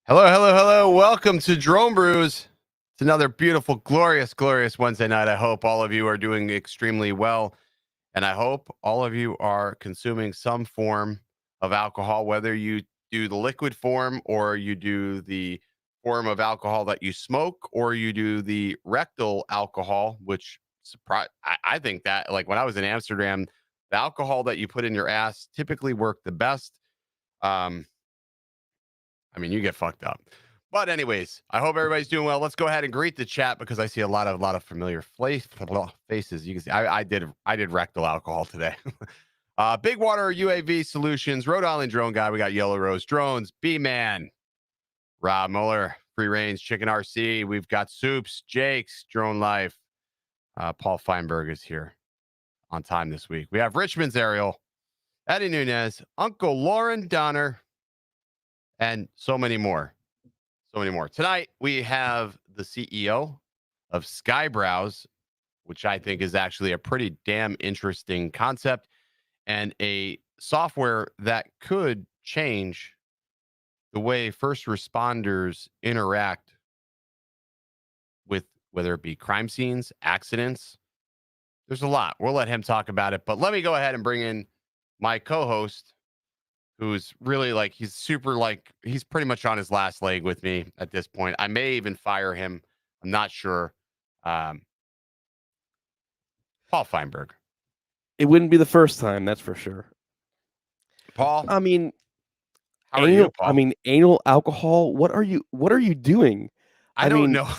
Hello, hello, hello. Welcome to Drone Brews. It's another beautiful, glorious, glorious Wednesday night. I hope all of you are doing extremely well. And I hope all of you are consuming some form of alcohol, whether you do the liquid form or you do the form of alcohol that you smoke, or you do the rectal alcohol, which I think that, like, when I was in Amsterdam, the alcohol that you put in your ass typically worked the best. I mean, you get fucked up. But anyways, I hope everybody's doing well. Let's go ahead and greet the chat because I see a lot of familiar faces. You can see I did rectal alcohol today. Big Water UAV Solutions, Rhode Island Drone Guy. We got Yellow Rose Drones, B-Man, Rob Muller, Free Range Chicken RC. We've got Soups, Jake's Drone Life. Paul Feinberg is here on time this week. We have Richmond's Ariel, Eddie Nunez, Uncle Lauren Donner, and so many more. So many more. Tonight, we have the CEO of SkyeBrowse, which I think is actually a pretty damn interesting concept and a software that could change the way first responders interact with, whether it be crime scenes, accidents. There's a lot. We'll let him talk about it. But let me go ahead and bring in my co-host, who's really he's pretty much on his last leg with me at this point. I may even fire him. I'm not sure. Paul Feinberg. It wouldn't be the first time, that's for sure. Paul, I mean, how are you, Paul? I mean, anal alcohol. What are you doing? I don't know.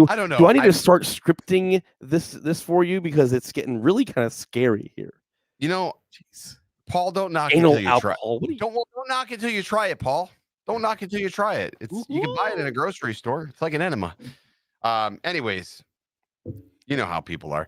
I don't know. Do I need to start scripting this for you, because it's getting really kind of scary here? You know, jeez. Paul, don't knock anal until you alcohol. try. Don't knock until you try it, Paul. Don't knock until you try it. You can buy it in a grocery store. It's like an enema. Anyways, you know how people are.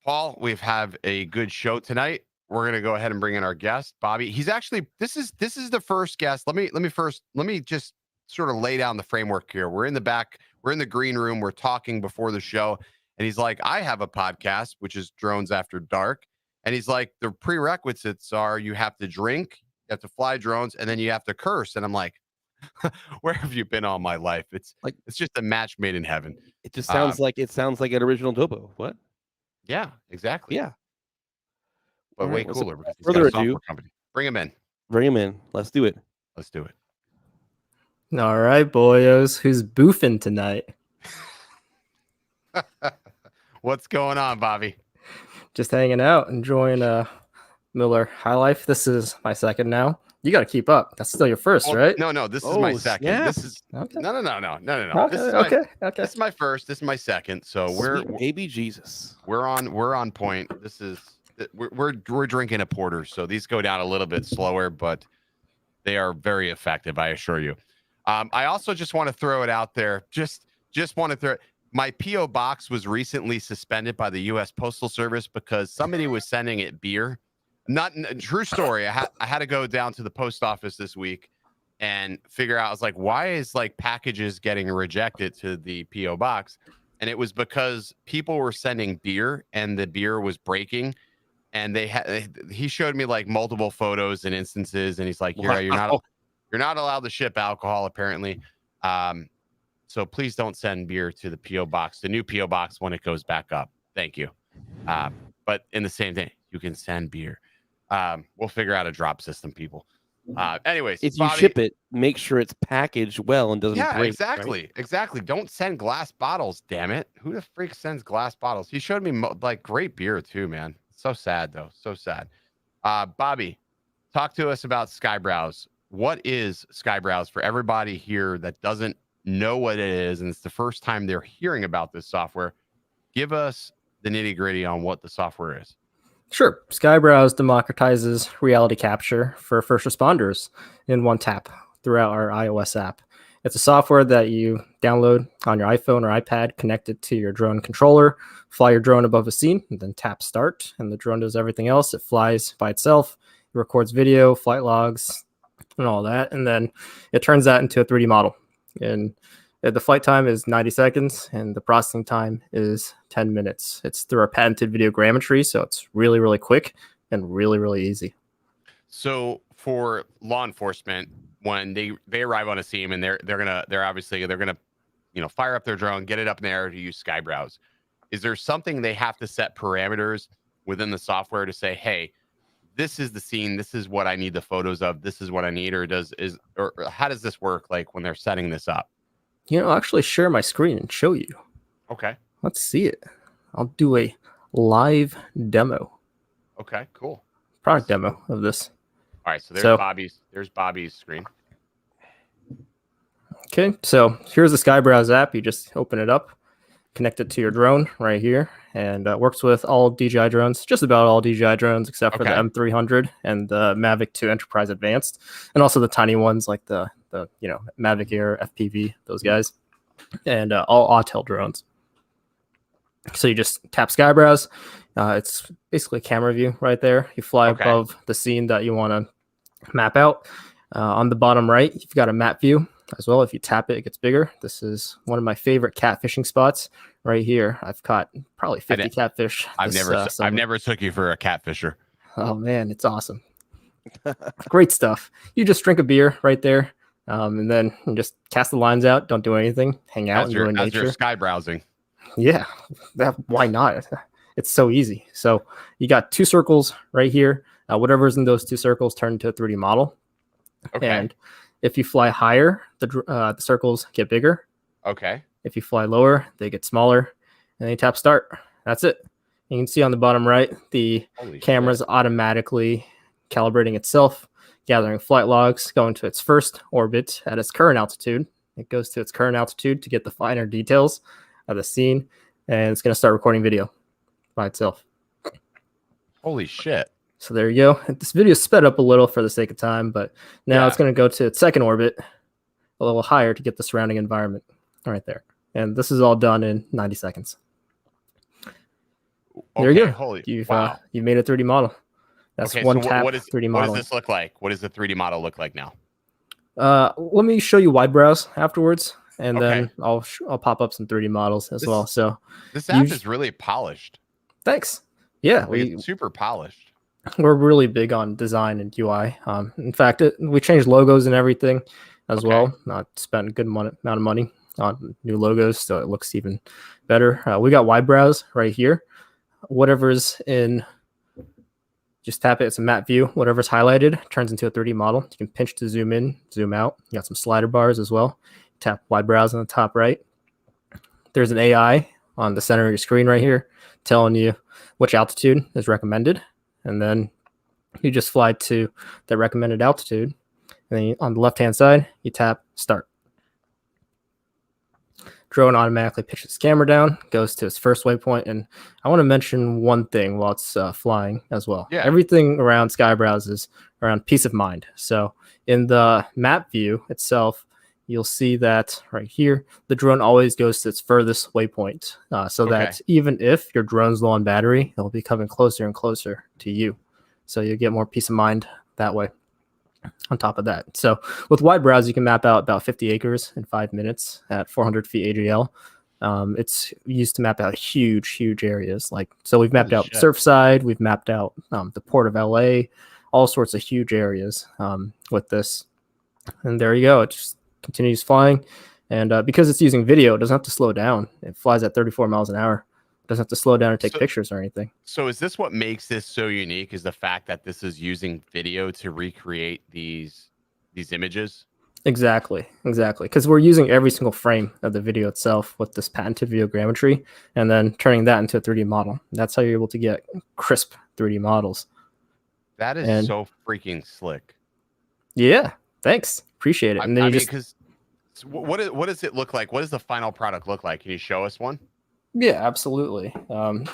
Paul, we have a good show tonight. We're gonna go ahead and bring in our guest, Bobby. He's actually this is the first guest. Let me just sort of lay down the framework here. We're in the back. We're in the green room. We're talking before the show, and he's like, "I have a podcast, which is Drones After Dark." And he's like, the prerequisites are you have to drink, you have to fly drones, and then you have to curse. And I'm like, where have you been all my life? It's just a match made in heaven. It just sounds like an OriginaldoBo. What? Yeah, exactly. Yeah. But all way cooler because he's further got a ado, software company. Bring him in. Let's do it. Let's do it. All right, boyos. Who's boofing tonight? What's going on, Bobby? Just hanging out, enjoying Miller High Life. This is my second now. You got to keep up. That's still your first, right? No, this is my Oh, second. snap. This is Okay. no. Okay. This is Okay. this is my first. This is my second. So Sweet baby Jesus. we're on point. This is we're drinking a porter, so these go down a little bit slower, but they are very effective, I assure you. I also just want to throw it out there. Just want to throw it. My P.o Box was recently suspended by the U.S. Postal Service because somebody was sending it beer. Not true story. I had to go down to the post office this week and figure out. I was like, why is like packages getting rejected to the P.o Box? And it was because people were sending beer and the beer was breaking. And he showed me like multiple photos and instances, and he's like, you're not allowed to ship alcohol apparently. So please don't send beer to the P.o Box, the new P.o Box when it goes back up. Thank you. But in the same day, you can send beer. We'll figure out a drop system, people. Anyways, If you Bobby, ship it, make sure it's packaged well and doesn't break. exactly. Don't send glass bottles, damn it. Who the freak sends glass bottles? He showed me like great beer too, man. So sad though. So sad. Bobby, talk to us about SkyeBrowse. What is SkyeBrowse for everybody here that doesn't know what it is and it's the first time they're hearing about this software? Give us the nitty-gritty on what the software is. Sure. SkyeBrowse democratizes reality capture for first responders in one tap throughout our iOS app. It's a software that you download on your iPhone or iPad, connect it to your drone controller, fly your drone above a scene, and then tap start, and the drone does everything else. It flies by itself, it records video, flight logs, and all that, and then it turns that into a 3D model. And the flight time is 90 seconds, and the processing time is 10 minutes. It's through our patented videogrammetry, so it's really, really quick and really, really easy. So for law enforcement, when they arrive on a scene and they're gonna fire up their drone, get it up in the air to use SkyeBrowse, is there something they have to set parameters within the software to say, hey, this is the scene, this is what I need the photos of, this is what I need, or how does this work like when they're setting this up? I'll actually share my screen and show you. Okay. Let's see it. I'll do a live demo. Okay, cool. Product demo of this. All right, so there's Bobby's screen. Okay, so here's the SkyeBrowse app. You just open it up, connect it to your drone right here, and works with all DJI drones, just about all DJI drones except for the M300 and the Mavic 2 Enterprise Advanced, and also the tiny ones like the Mavic Air FPV, those guys, and all Autel drones. So you just tap SkyeBrowse. It's basically a camera view right there. You fly above the scene that you want to map out. On the bottom right, you've got a map view as well. If you tap it, it gets bigger. This is one of my favorite catfishing spots right here. I've caught probably 50 catfish. I've never took you for a catfisher. Oh man, it's awesome. Great stuff. You just drink a beer right there, and then you just cast the lines out. Don't do anything. Hang out and enjoy nature. As you're sky browsing. Yeah, why not? It's so easy. So you got two circles right here. Whatever's in those two circles turn into a 3D model. Okay. And if you fly higher, the circles get bigger. Okay. If you fly lower, they get smaller. And then you tap start. That's it. You can see on the bottom right, the camera's automatically calibrating itself, gathering flight logs, going to its first orbit at its current altitude. It goes to its current altitude to get the finer details of the scene, and it's going to start recording video by itself. Holy shit. So there you go. This video is sped up a little for the sake of time, but now it's going to go to its second orbit a little higher to get the surrounding environment right there. And this is all done in 90 seconds. There you go. You've made a 3D model. That's one tap 3D model. What does this look like? What does the 3D model look like now? Let me show you wide browse afterwards, and then I'll pop up some 3D models as well. So this app is really polished. Thanks. Yeah, it's super polished. We're really big on design and UI. In fact, we changed logos and everything as well. Spent a good amount of money on new logos, so it looks even better. We got wide browse right here. Whatever's in, just tap it. It's a map view. Whatever's highlighted turns into a 3D model. You can pinch to zoom in, zoom out. You got some slider bars as well. Tap wide browse on the top right. There's an AI on the center of your screen right here, telling you which altitude is recommended. And then you just fly to the recommended altitude. And then on the left-hand side, you tap start. Drone automatically pitches its camera down, goes to its first waypoint. And I want to mention one thing while it's flying as well. Yeah. Everything around SkyeBrowse is around peace of mind. So in the map view itself, you'll see that right here, the drone always goes to its furthest waypoint. So that even if your drone's low on battery, it'll be coming closer and closer to you. So you get more peace of mind that way. On top of that, so with wide browse, you can map out about 50 acres in 5 minutes at 400 feet AGL. It's used to map out huge areas. Like, so we've mapped out Surfside, we've mapped out the port of LA, all sorts of huge areas with this. And there you go. It just continues flying. And because it's using video, it doesn't have to slow down. It flies at 34 miles an hour. Doesn't have to slow down or take pictures or anything. So is this what makes this so unique, is the fact that this is using video to recreate these images? Exactly. Because we're using every single frame of the video itself with this patented videogrammetry and then turning that into a 3D model. That's how you're able to get crisp 3D models. That is so freaking slick. Yeah, thanks. Appreciate it. And then because what does it look like? What does the final product look like? Can you show us one? Yeah, absolutely.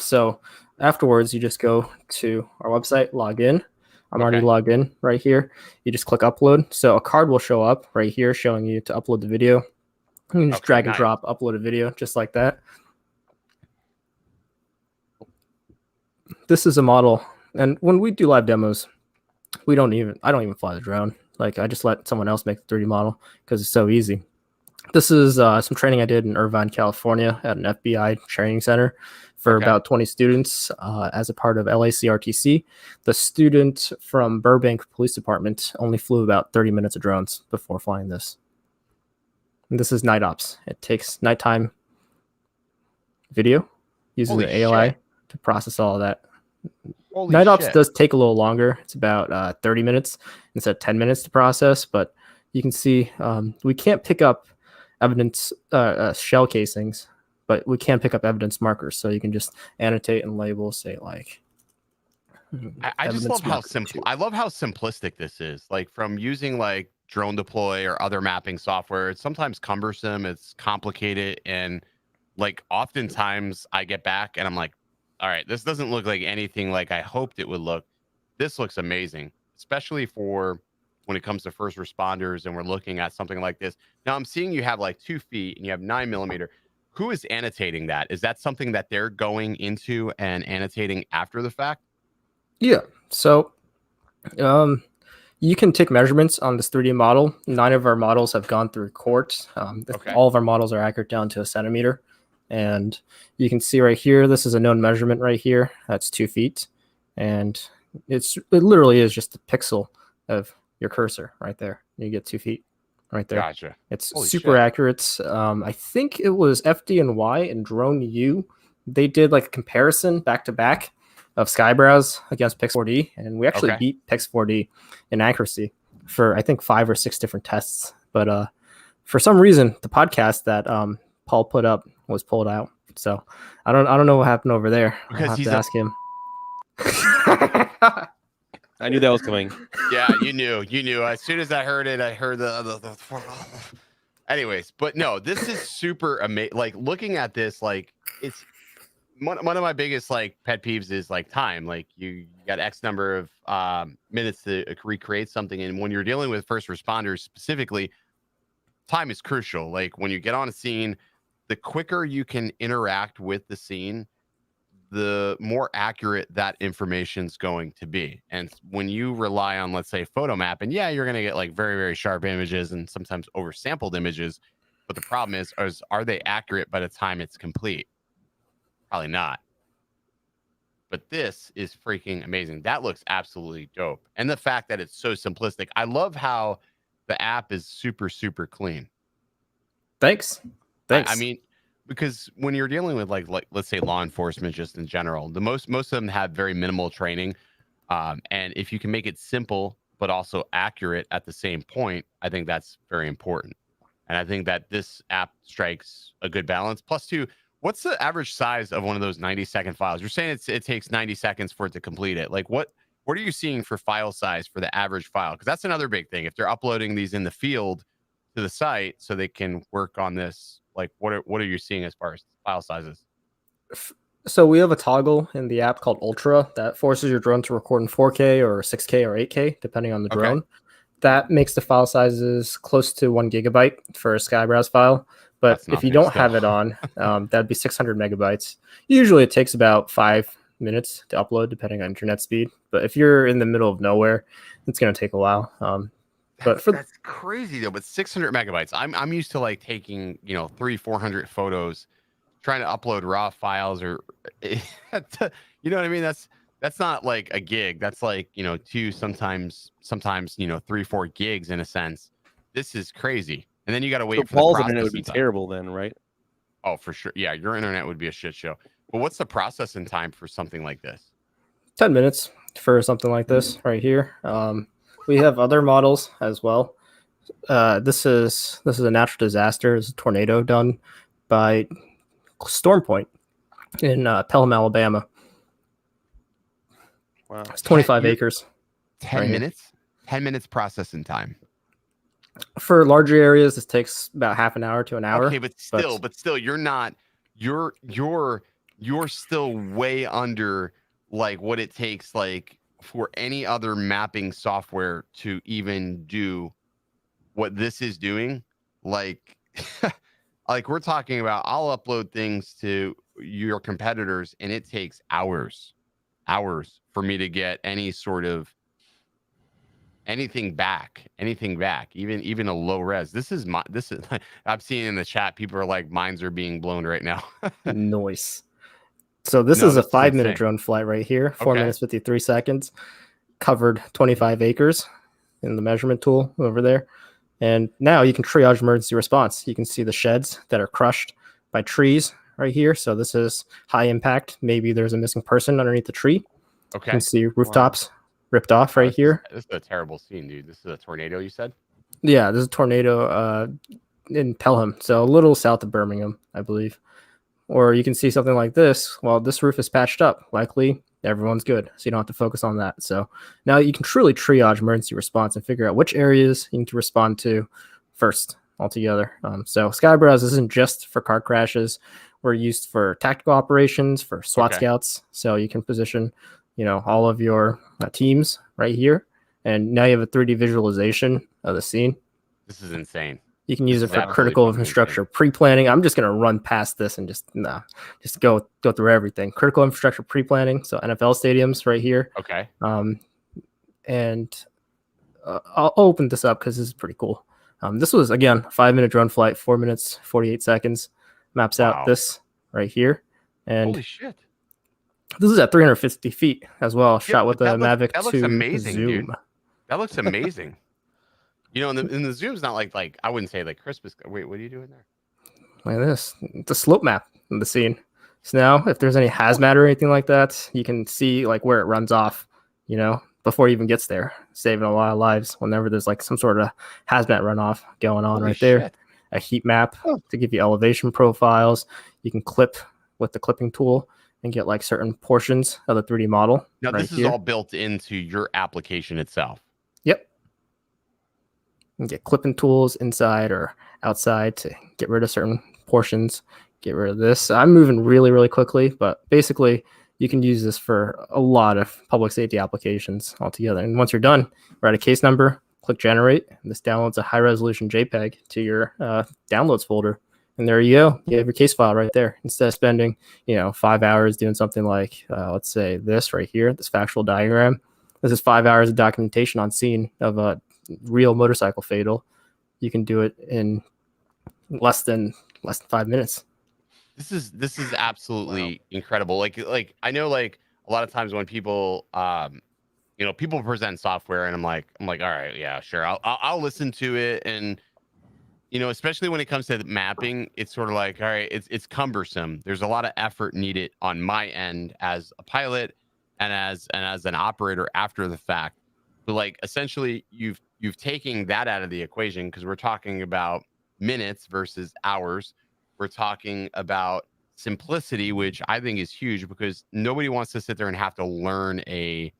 So afterwards, you just go to our website, log in. I'm already logged in right here. You just click upload. So a card will show up right here showing you to upload the video. You can just drag and drop, upload a video just like that. This is a model. And when we do live demos, I don't even fly the drone. Like, I just let someone else make the 3D model because it's so easy. This is some training I did in Irvine, California at an FBI training center for about 20 students as a part of LACRTC. The student from Burbank Police Department only flew about 30 minutes of drones before flying this. And this is Night Ops. It takes nighttime video, using the AI to process all of that. Night Ops does take a little longer. It's about 30 minutes instead of 10 minutes to process, but you can see we can't pick up evidence shell casings, but we can pick up evidence markers, so you can just annotate and label, say like I just love how simple I love how simplistic this is. Like, from using like Drone Deploy or other mapping software, it's sometimes cumbersome, it's complicated, and like oftentimes I get back and I'm like, all right, this doesn't look like anything like I hoped it would look. This looks amazing, especially for when it comes to first responders, and we're looking at something like this. Now I'm seeing you have like 2 feet and you have 9mm. Who is annotating that? Is that something that they're going into and annotating after the fact? Yeah. So you can take measurements on this 3D model. 9 of our models have gone through court. All of our models are accurate down to a centimeter. And you can see right here, this is a known measurement right here. That's 2 feet. And it literally is just a pixel of your cursor right there. You get 2 feet right there. Gotcha. It's super accurate. I think it was FDNY and Drone U. They did like a comparison back to back of SkyeBrowse against Pix4D, and we actually beat Pix4D in accuracy for I think 5 or 6 different tests. But for some reason, the podcast that Paul put up was pulled out. So I don't know what happened over there. I'll have to ask him. I knew that was coming. Yeah, you knew. As soon as I heard it, I heard the anyways, but no, this is super amazing. Like, looking at this, like, it's one of my biggest like pet peeves is like time. Like, you got X number of minutes to recreate something, and when you're dealing with first responders specifically, time is crucial. Like, when you get on a scene, the quicker you can interact with the scene, the more accurate that information's going to be. And when you rely on, let's say, photo map, and yeah, you're going to get like very, very sharp images and sometimes oversampled images. But the problem is are they accurate by the time it's complete? Probably not. But this is freaking amazing. That looks absolutely dope. And the fact that it's so simplistic. I love how the app is super, super clean. Thanks. I mean, because when you're dealing with like let's say law enforcement, just in general, most of them have very minimal training, and if you can make it simple but also accurate at the same point, I think that's very important. And I think that this app strikes a good balance. Plus, too, What's the average size of one of those 90-second files? You're saying it takes 90 seconds for it to complete it. Like what are you seeing for file size for the average file? Because that's another big thing. If they're uploading these in the field to the site so they can work on this, like what are you seeing as far as file sizes? So we have a toggle in the app called Ultra that forces your drone to record in 4K or 6K or 8K, depending on the drone. That makes the file sizes close to 1 gigabyte for a SkyeBrowse file. But if you don't have it on, that'd be 600 megabytes. Usually it takes about 5 minutes to upload, depending on internet speed. But if you're in the middle of nowhere, it's going to take a while. But that's crazy though. But 600 megabytes. I'm used to like taking 300-400 photos, trying to upload raw files or you know what I mean. That's not like a gig. That's like 2 sometimes 3-4 gigs in a sense. This is crazy. And then you got to wait for the processing. Internet would be terrible then, right? Oh, for sure. Yeah, your internet would be a shit show. But what's the processing time for something like this? 10 minutes for something like this right here. We have other models as well. This is a natural disaster. It's a tornado done by Storm Point in Pelham, Alabama. Wow. It's 25 acres. 10 right minutes? Here. 10 minutes processing time. For larger areas, this takes about half an hour to an hour. Okay, but still, you're still way under like what it takes like for any other mapping software to even do what this is doing. Like, like we're talking about, I'll upload things to your competitors and it takes hours for me to get any sort of anything back, even a low res. This is I'm seeing in the chat, people are like, minds are being blown right now. Noise. So this is a 5-minute drone flight right here, 4 minutes 53 seconds, covered 25 acres in the measurement tool over there. And now you can triage emergency response. You can see the sheds that are crushed by trees right here. So this is high impact. Maybe there's a missing person underneath the tree. Okay. You can see rooftops ripped off right here. This is a terrible scene, dude. This is a tornado, you said? Yeah, this is a tornado in Pelham, so a little south of Birmingham, I believe. Or you can see something like this. Well, this roof is patched up. Likely everyone's good, so you don't have to focus on that. So now you can truly triage emergency response and figure out which areas you need to respond to first altogether. So SkyeBrowse isn't just for car crashes. We're used for tactical operations, for SWAT scouts. So you can position all of your teams right here. And now you have a 3D visualization of the scene. This is insane. You can use it for critical infrastructure pre-planning. I'm just going to run past this and just go through everything. Critical infrastructure pre-planning. So NFL stadiums right here. Okay. And I'll open this up because this is pretty cool. This was, again, a 5-minute drone flight, 4 minutes, 48 seconds. Maps out this right here. And holy shit. This is at 350 feet as well, shot with the Mavic 2 that looks amazing, zoom. Dude. That looks amazing. And the zoom's not like I wouldn't say like Christmas. Wait, what are you doing there? Like this. It's a slope map of the scene. So now if there's any hazmat or anything like that, you can see like where it runs off, before it even gets there, saving a lot of lives whenever there's like some sort of hazmat runoff going on there. A heat map to give you elevation profiles. You can clip with the clipping tool and get like certain portions of the 3D model. Now this is all built into your application itself. Yep. You can get clipping tools inside or outside to get rid of certain portions, get rid of this. I'm moving really, really quickly, but basically you can use this for a lot of public safety applications altogether. And once you're done, write a case number, click generate, and this downloads a high resolution JPEG to your downloads folder. And there you go. You have your case file right there. Instead of spending, 5 hours doing something like, let's say this right here, this factual diagram. This is 5 hours of documentation on scene of a real motorcycle fatal. You can do it in less than 5 minutes. This is absolutely incredible. Like I know like a lot of times when people people present software and I'm like, all right, yeah, sure. I'll listen to it. And especially when it comes to mapping, it's sort of like, all right, it's cumbersome. There's a lot of effort needed on my end as a pilot and as an operator after the fact. But like essentially you've taken that out of the equation because we're talking about minutes versus hours. We're talking about simplicity, which I think is huge because nobody wants to sit there and have to learn a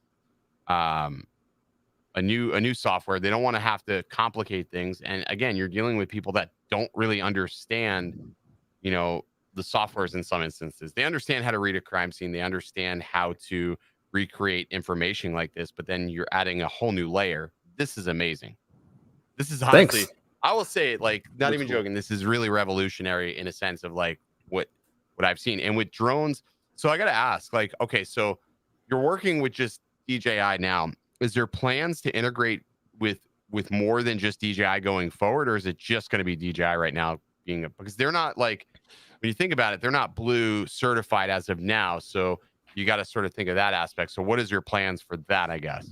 new software. They don't want to have to complicate things. And again, you're dealing with people that don't really understand, you know, the softwares in some instances. They understand how to read a crime scene. They understand how to recreate information like this, but then you're adding a whole new layer. This is amazing. This is honestly, Thanks. I will say it, like, not Looks even cool. joking. This is really revolutionary in a sense of like what I've seen. And with drones, so I got to ask, like, okay, so you're working with just DJI now. Is there plans to integrate with more than just DJI going forward, or is it just going to be DJI right now? Because they're not, like, when you think about it, they're not Blue certified as of now. So you got to sort of think of that aspect. So what is your plans for that, I guess?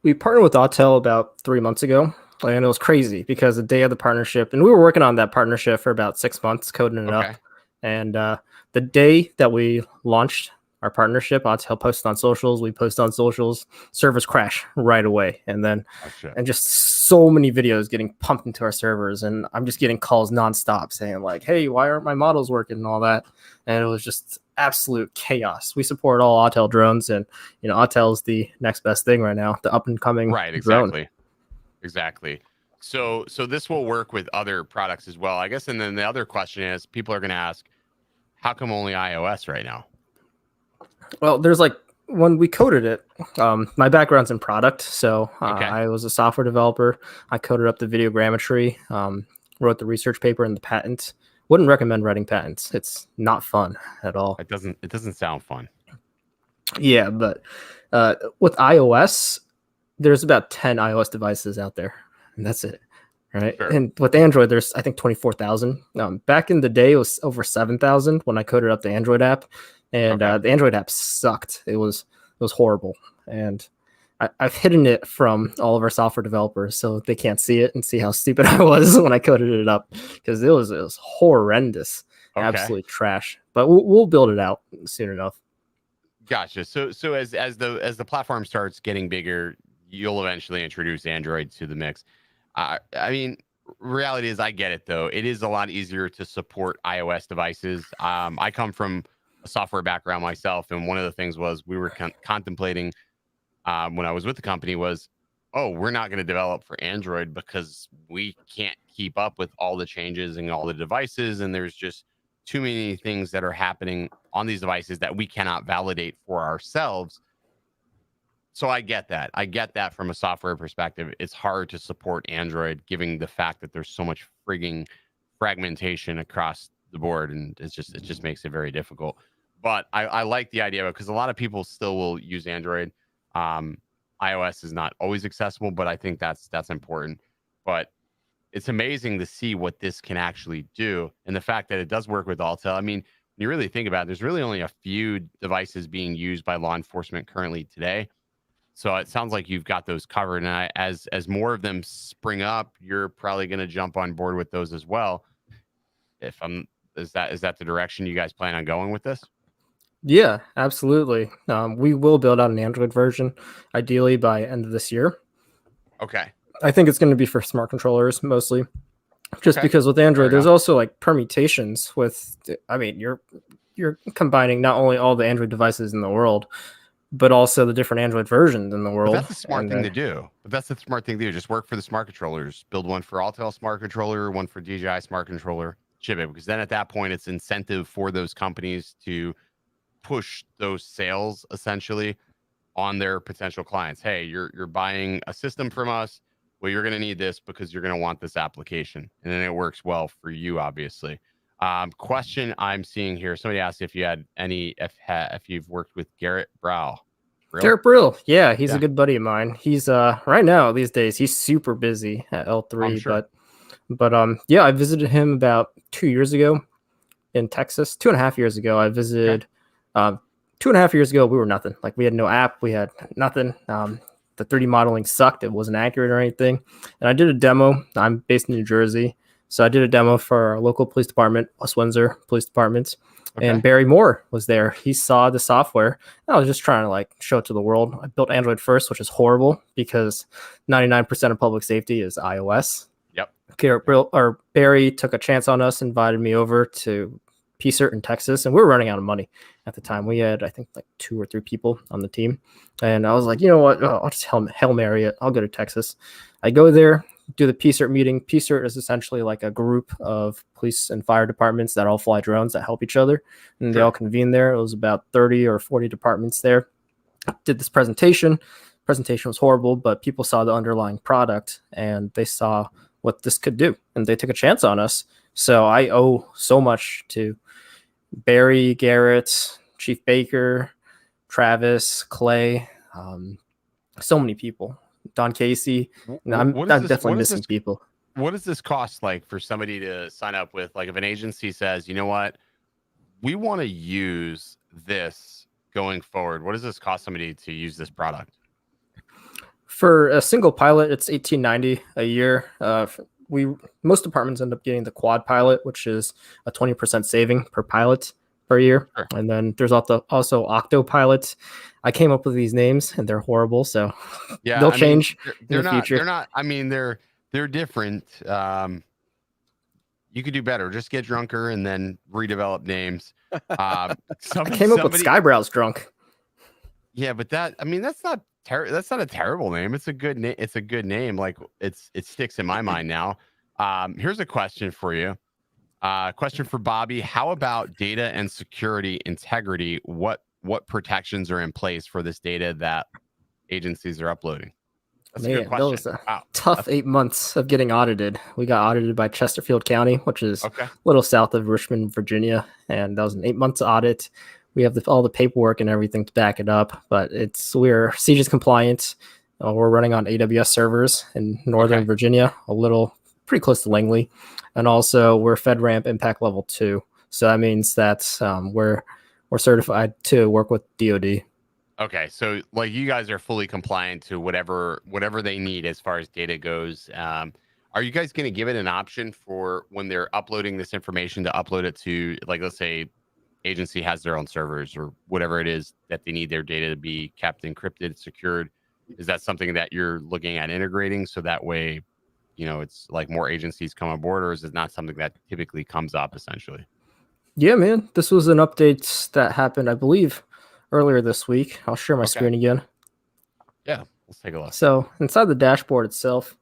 We partnered with Autel about 3 months ago, and it was crazy because the day of the partnership, and we were working on that partnership for about 6 months, coding it up. And the day that we launched our partnership, Autel posted on socials, we posted on socials, servers crash right away. And then, and just so many videos getting pumped into our servers. And I'm just getting calls nonstop saying like, hey, why aren't my models working and all that? And it was just absolute chaos. We support all Autel drones, and, you know, Autel is the next best thing right now, the up and coming drone. Exactly. So this will work with other products as well, I guess. And then the other question is, people are going to ask, how come only iOS right now? Well, there's like, when we coded it, my background's in product. So I was a software developer. I coded up the videogrammetry, wrote the research paper and the patent. Wouldn't recommend writing patents. It's not fun at all. It doesn't sound fun. Yeah, but with iOS, there's about 10 iOS devices out there, and that's it. Right. Sure. And with Android, there's, I think, 24,000. Back in the day, it was over 7,000 when I coded up the Android app. And the Android app sucked. It was horrible. And I've hidden it from all of our software developers so they can't see it and see how stupid I was when I coded it up, because it was horrendous, absolute trash. But we'll build it out soon enough. Gotcha. So as the platform starts getting bigger, you'll eventually introduce Android to the mix. I mean, reality is, I get it though. It is a lot easier to support iOS devices. I come from a software background myself, and one of the things was we were contemplating when I was with the company was, oh, we're not going to develop for Android because we can't keep up with all the changes and all the devices, and there's just too many things that are happening on these devices that we cannot validate for ourselves. So I get that from a software perspective. It's hard to support Android given the fact that there's so much frigging fragmentation across the board, and it just makes it very difficult. But I like the idea, because a lot of people still will use Android. iOS is not always accessible, but I think that's important. But it's amazing to see what this can actually do, and the fact that it does work with Autel. I mean, when you really think about it, there's really only a few devices being used by law enforcement currently today. So it sounds like you've got those covered, and as more of them spring up, you're probably going to jump on board with those as well. Is that the direction you guys plan on going with this? Yeah, absolutely. We will build out an Android version, ideally by end of this year. Okay. I think it's going to be for smart controllers mostly, just because with Android, there's also like permutations with, I mean, you're combining not only all the Android devices in the world, but also the different Android versions in the world. But that's the smart thing to do. Just work for the smart controllers. Build one for Autel smart controller, one for DJI smart controller, ship it, because then at that point it's incentive for those companies to push those sales essentially on their potential clients. Hey, you're buying a system from us. Well, you're going to need this because you're going to want this application, and then it works well for you, obviously. Question I'm seeing here. Somebody asked if you had if you've worked with Garrett BREW. Garrett BREW. Yeah, he's a good buddy of mine. He's right now these days he's super busy at L3, sure. but yeah, I visited him about 2 years ago in Texas. 2.5 years ago, I visited. 2.5 years ago, we were nothing. Like, we had no app. We had nothing. The 3D modeling sucked. It wasn't accurate or anything. And I did a demo. I'm based in New Jersey. So I did a demo for our local police department, West Windsor Police Department. And Barry Moore was there. He saw the software. I was just trying to like show it to the world. I built Android first, which is horrible because 99% of public safety is iOS. Yep. Barry took a chance on us, invited me over to PCert in Texas, and we were running out of money at the time. We had, I think, like 2 or 3 people on the team. And I was like, you know what? I'll just Hail Mary it. I'll go to Texas. I go there, do the PCert meeting. PCert is essentially like a group of police and fire departments that all fly drones that help each other. And they all convene there. It was about 30 or 40 departments there. Did this presentation. Presentation was horrible, but people saw the underlying product and they saw what this could do, and they took a chance on us. So I owe so much to Barry, Garrett, Chief Baker, Travis, Clay, so many people. Don Casey. I'm definitely missing people. What does this cost like for somebody to sign up with? Like if an agency says, you know what, we want to use this going forward, what does this cost somebody to use this product? For a single pilot, it's $18.90 a year. Most departments end up getting the quad pilot, which is a 20% saving per pilot per year. Sure. And then there's also octo pilots. I came up with these names and they're horrible, so yeah, they'll change in the future. They're not. I mean, they're different. You could do better. Just get drunker and then redevelop names. I came up with SkyeBrowse drunk. Yeah, but that's not a terrible name. It's a good name. It's a good name. Like it sticks in my mind now. Here's a question for you. Question for Bobby. How about data and security integrity? What protections are in place for this data that agencies are uploading? That's a good question. That was a tough 8 months of getting audited. We got audited by Chesterfield County, which is a little south of Richmond, Virginia, and that was an 8 months audit. We have all the paperwork and everything to back it up, but we're CJIS compliant. We're running on AWS servers in Northern Virginia, pretty close to Langley, and also we're FedRAMP Impact Level 2. So that means that we're certified to work with DoD. Okay, so like you guys are fully compliant to whatever they need as far as data goes. Are you guys going to give it an option for when they're uploading this information to upload it to, like, let's say agency has their own servers or whatever it is that they need their data to be kept encrypted, secured? Is that something that you're looking at integrating so that way, it's like more agencies come aboard, or is it not something that typically comes up essentially? Yeah, man, this was an update that happened, I believe, earlier this week. I'll share my screen again. Yeah, let's take a look. So inside the dashboard itself,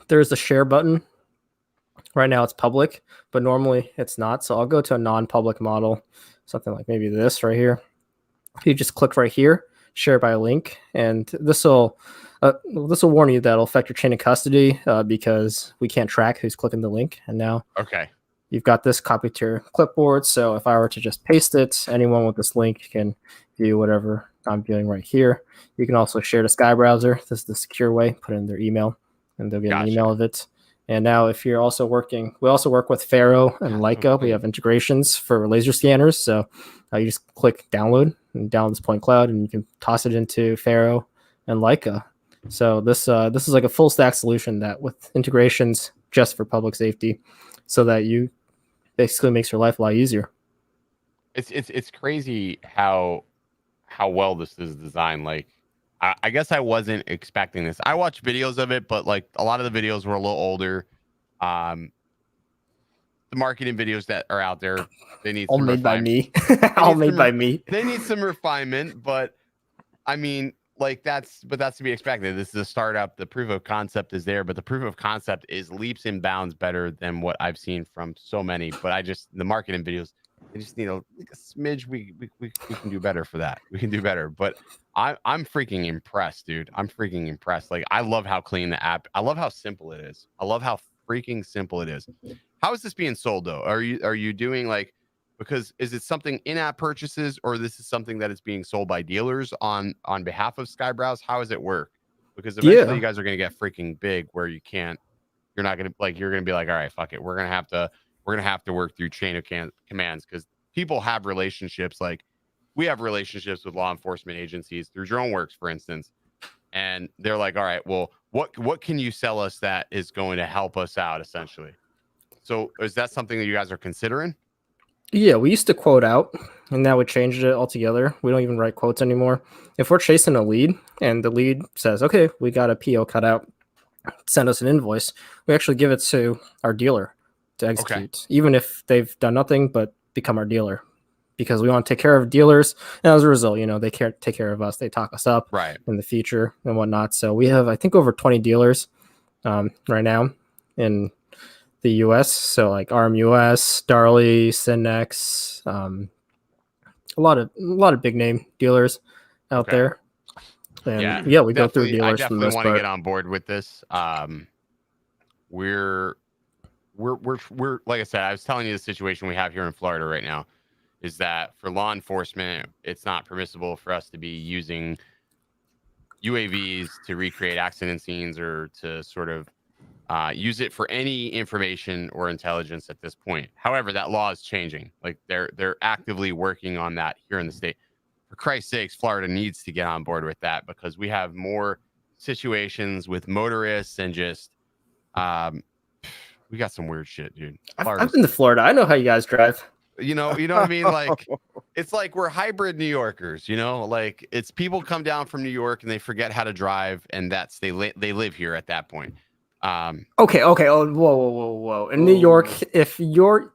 there's a share button. Right now it's public, but normally it's not. So I'll go to a non-public model, something like maybe this right here. You just click right here, share by link, and this will warn you that it'll affect your chain of custody because we can't track who's clicking the link. And now you've got this copied to your clipboard. So if I were to just paste it, anyone with this link can view whatever I'm viewing right here. You can also share to SkyeBrowser. This is the secure way. Put in their email, and they'll get an email of it. And now if you're also we also work with Faro and Leica. We have integrations for laser scanners. So you just click download and download this point cloud, and you can toss it into Faro and Leica. So this is like a full stack solution that with integrations just for public safety, so that you basically makes your life a lot easier. It's crazy how well this is designed. Like, I guess I wasn't expecting this. I watched videos of it, but like a lot of the videos were a little older. The marketing videos that are out there, they need all some made by me. All made by me. They need some refinement, but I mean, like that's to be expected. This is a startup. The proof of concept is there, but the proof of concept is leaps and bounds better than what I've seen from so many. But the marketing videos, they just need a smidge. We can do better for that. We can do better. But I'm freaking impressed, dude. I'm freaking impressed. Like, I love how clean the app. I love how simple it is. I love how freaking simple it is. How is this being sold though? Are you doing like, because is it something in-app purchases, or this is something that is being sold by dealers on behalf of SkyeBrowse? How does it work? Because eventually you guys are going to get freaking big where you're not going to you're going to be like, all right, fuck it. We're going to have to work through chain of commands, because people have relationships. Like, we have relationships with law enforcement agencies through DroneWorks, for instance. And they're like, all right, well, what can you sell us that is going to help us out essentially? So is that something that you guys are considering? Yeah, we used to quote out, and now we changed it altogether. We don't even write quotes anymore. If we're chasing a lead and the lead says, okay, we got a PO cut out, send us an invoice, we actually give it to our dealer. to execute, even if they've done nothing but become our dealer, because we want to take care of dealers, and as a result, they take care of us. They talk us up in the future and whatnot. So we have, I think, over 20 dealers right now in the US. So like RMUS, Darley, Cinex, a lot of big name dealers out there. And we go through dealers. I definitely want to get on board with this. We're like I said, I was telling you the situation we have here in Florida right now is that for law enforcement, it's not permissible for us to be using UAVs to recreate accident scenes or to sort of use it for any information or intelligence at this point. However, that law is changing. Like they're actively working on that here in the state. For Christ's sakes, Florida needs to get on board with that because we have more situations with motorists and just we got some weird shit, dude. I've been to Florida. I know how you guys drive. You know what I mean? Like it's like we're hybrid New Yorkers, like it's people come down from New York and they forget how to drive, and that's they live here at that point. Okay. Oh, whoa. In New York, if you're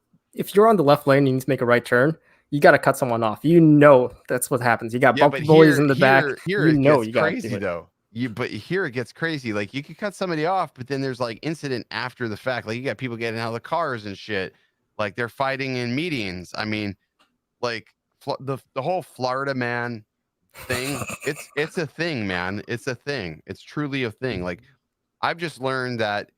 on the left lane and you need to make a right turn, you got to cut someone off. That's what happens. You got bump boys in the back. Here it gets crazy though. But here it gets crazy. Like you could cut somebody off, but then there's like incident after the fact. Like you got people getting out of the cars and shit. Like they're fighting in medians. I mean, like the whole Florida man thing. It's a thing, man. It's a thing. It's truly a thing. Like I've just learned that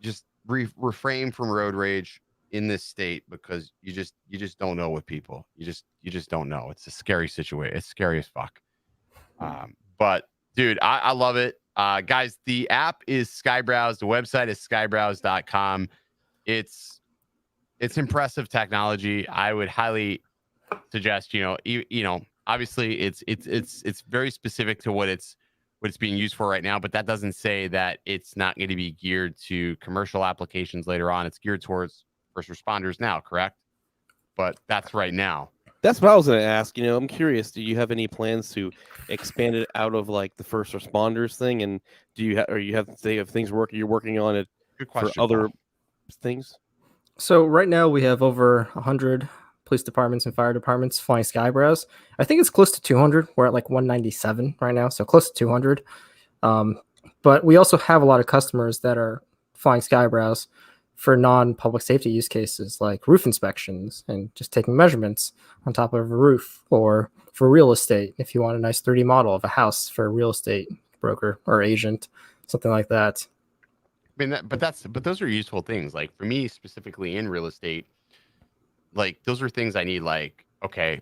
just refrain from road rage in this state because you just don't know with people. You just don't know. It's a scary situation. It's scary as fuck. But dude, I love it. Guys, the app is SkyeBrowse. The website is SkyeBrowse.com. It's impressive technology. I would highly suggest, obviously it's very specific to what it's being used for right now, but that doesn't say that it's not going to be geared to commercial applications later on. It's geared towards first responders now, correct? But that's right now. That's what I was going to ask. I'm curious. Do you have any plans to expand it out of like the first responders thing? And do you have things you're working on it for other things? So right now we have over 100 police departments and fire departments flying SkyeBrowse. I think it's close to 200. We're at like 197 right now, so close to 200. But we also have a lot of customers that are flying SkyeBrowse for non-public safety use cases like roof inspections and just taking measurements on top of a roof, or for real estate if you want a nice 3D model of a house for a real estate broker or agent, something like that. I mean, but those are useful things. Like for me specifically in real estate, like those are things I need. Like, okay,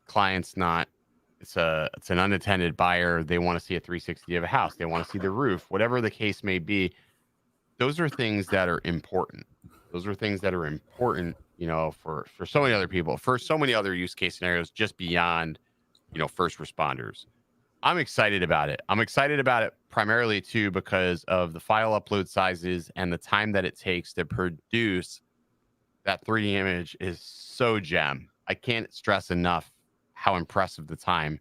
client's it's an unattended buyer. They want to see a 360 of a house. They want to see the roof, whatever the case may be. Those are things that are important. Those are things that are important, for so many other people, for so many other use case scenarios, just beyond, first responders. I'm excited about it. I'm excited about it primarily too because of the file upload sizes and the time that it takes to produce that 3D image is so gem. I can't stress enough how impressive the time.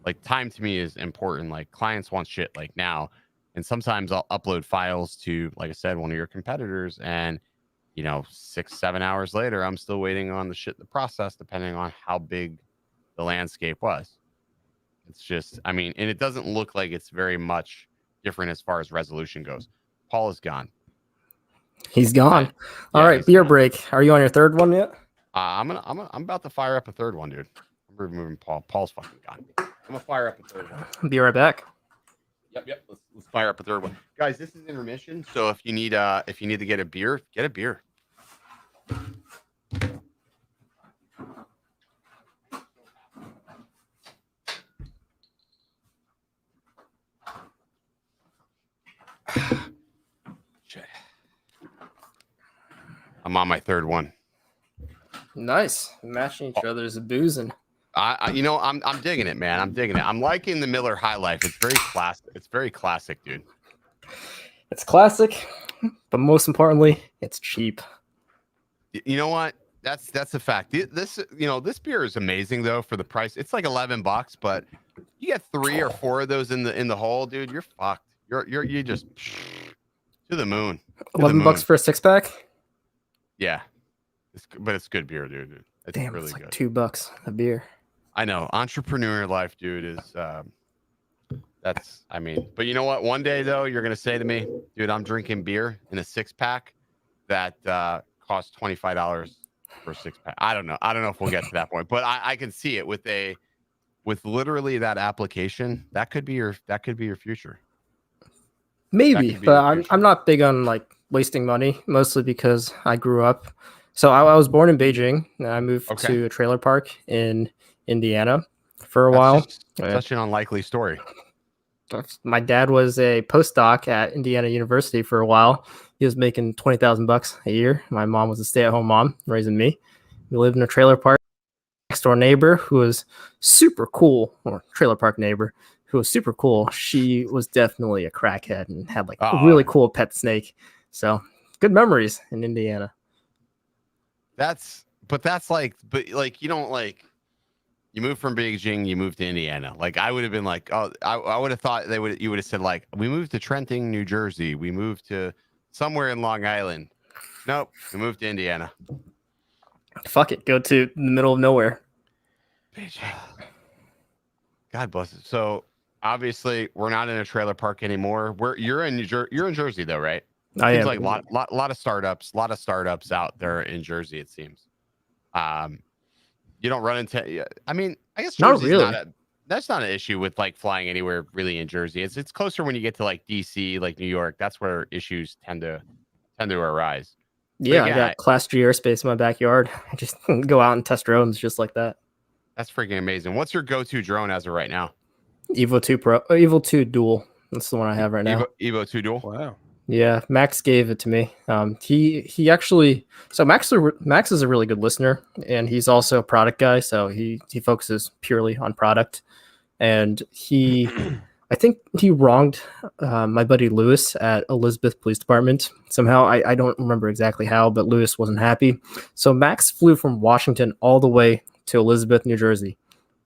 Like time to me is important. Like clients want shit like now. And sometimes I'll upload files to, like I said, one of your competitors, and 6-7 hours later, I'm still waiting on the shit to process, depending on how big the landscape was. It's just, and it doesn't look like it's very much different as far as resolution goes. Paul is gone. He's gone. All right, beer break. Are you on your third one yet? I'm about to fire up a third one, dude. I'm removing Paul. Paul's fucking gone. I'm gonna fire up a third one. Be right back. Yep. Let's fire up a third one, guys. This is intermission, so if you need to get a beer, get a beer. Shit. I'm on my third one. Nice, matching each other's boozing. I'm digging it, man. I'm digging it. I'm liking the Miller High Life. It's very classic. It's very classic, dude. It's classic, but most importantly, it's cheap. You know what? That's a fact. This beer is amazing though for the price. It's like $11, but you get 3 or 4 of those in the hole, dude. You're fucked. You just to the moon. $11 for a 6-pack. Yeah, but it's good beer, dude. It's Damn, really it's like good. $2 a beer. I know, entrepreneur life, dude, is that's. I mean, but you know what? One day though, you're gonna say to me, dude, I'm drinking beer in a 6-pack that costs $25 for a 6-pack. I don't know. I don't know if we'll get to that point, but I can see it with literally that application. That could be your future. Maybe, but I'm not big on like wasting money, mostly because I grew up. So I was born in Beijing, and I moved to a trailer park in Indiana for a while. Such an unlikely story. My dad was a postdoc at Indiana University for a while. He was making $20,000 a year. My mom was a stay-at-home mom raising me. We lived in a trailer park. Next door neighbor who was super cool, or trailer park neighbor who was super cool. She was definitely a crackhead and had like a really cool pet snake. So good memories in Indiana. But you don't like. You moved from Beijing, you moved to Indiana. Like I would have been like, oh, I would have thought you would have said like, we moved to Trenton, New Jersey. We moved to somewhere in Long Island. Nope, we moved to Indiana. Fuck it, go to the middle of nowhere. Beijing. God bless it. So obviously we're not in a trailer park anymore. You're in Jersey though, right? I seems am. like a lot of startups out there in Jersey. It seems. You don't run into. I mean, I guess Jersey's not really. That's not an issue with like flying anywhere really in Jersey. It's closer when you get to like DC, like New York. That's where issues tend to arise. Yeah, again, I got Class G airspace in my backyard. I just go out and test drones just like that. That's freaking amazing. What's your go-to drone as of right now? Evo 2 Pro, Evo 2 Dual. That's the one I have right now. Evo 2 Dual. Wow. Yeah, Max gave it to me. He actually, so Max is a really good listener, and he's also a product guy. So he focuses purely on product, and I think he wronged my buddy Lewis at Elizabeth Police Department somehow. I don't remember exactly how, but Lewis wasn't happy. So Max flew from Washington all the way to Elizabeth, New Jersey.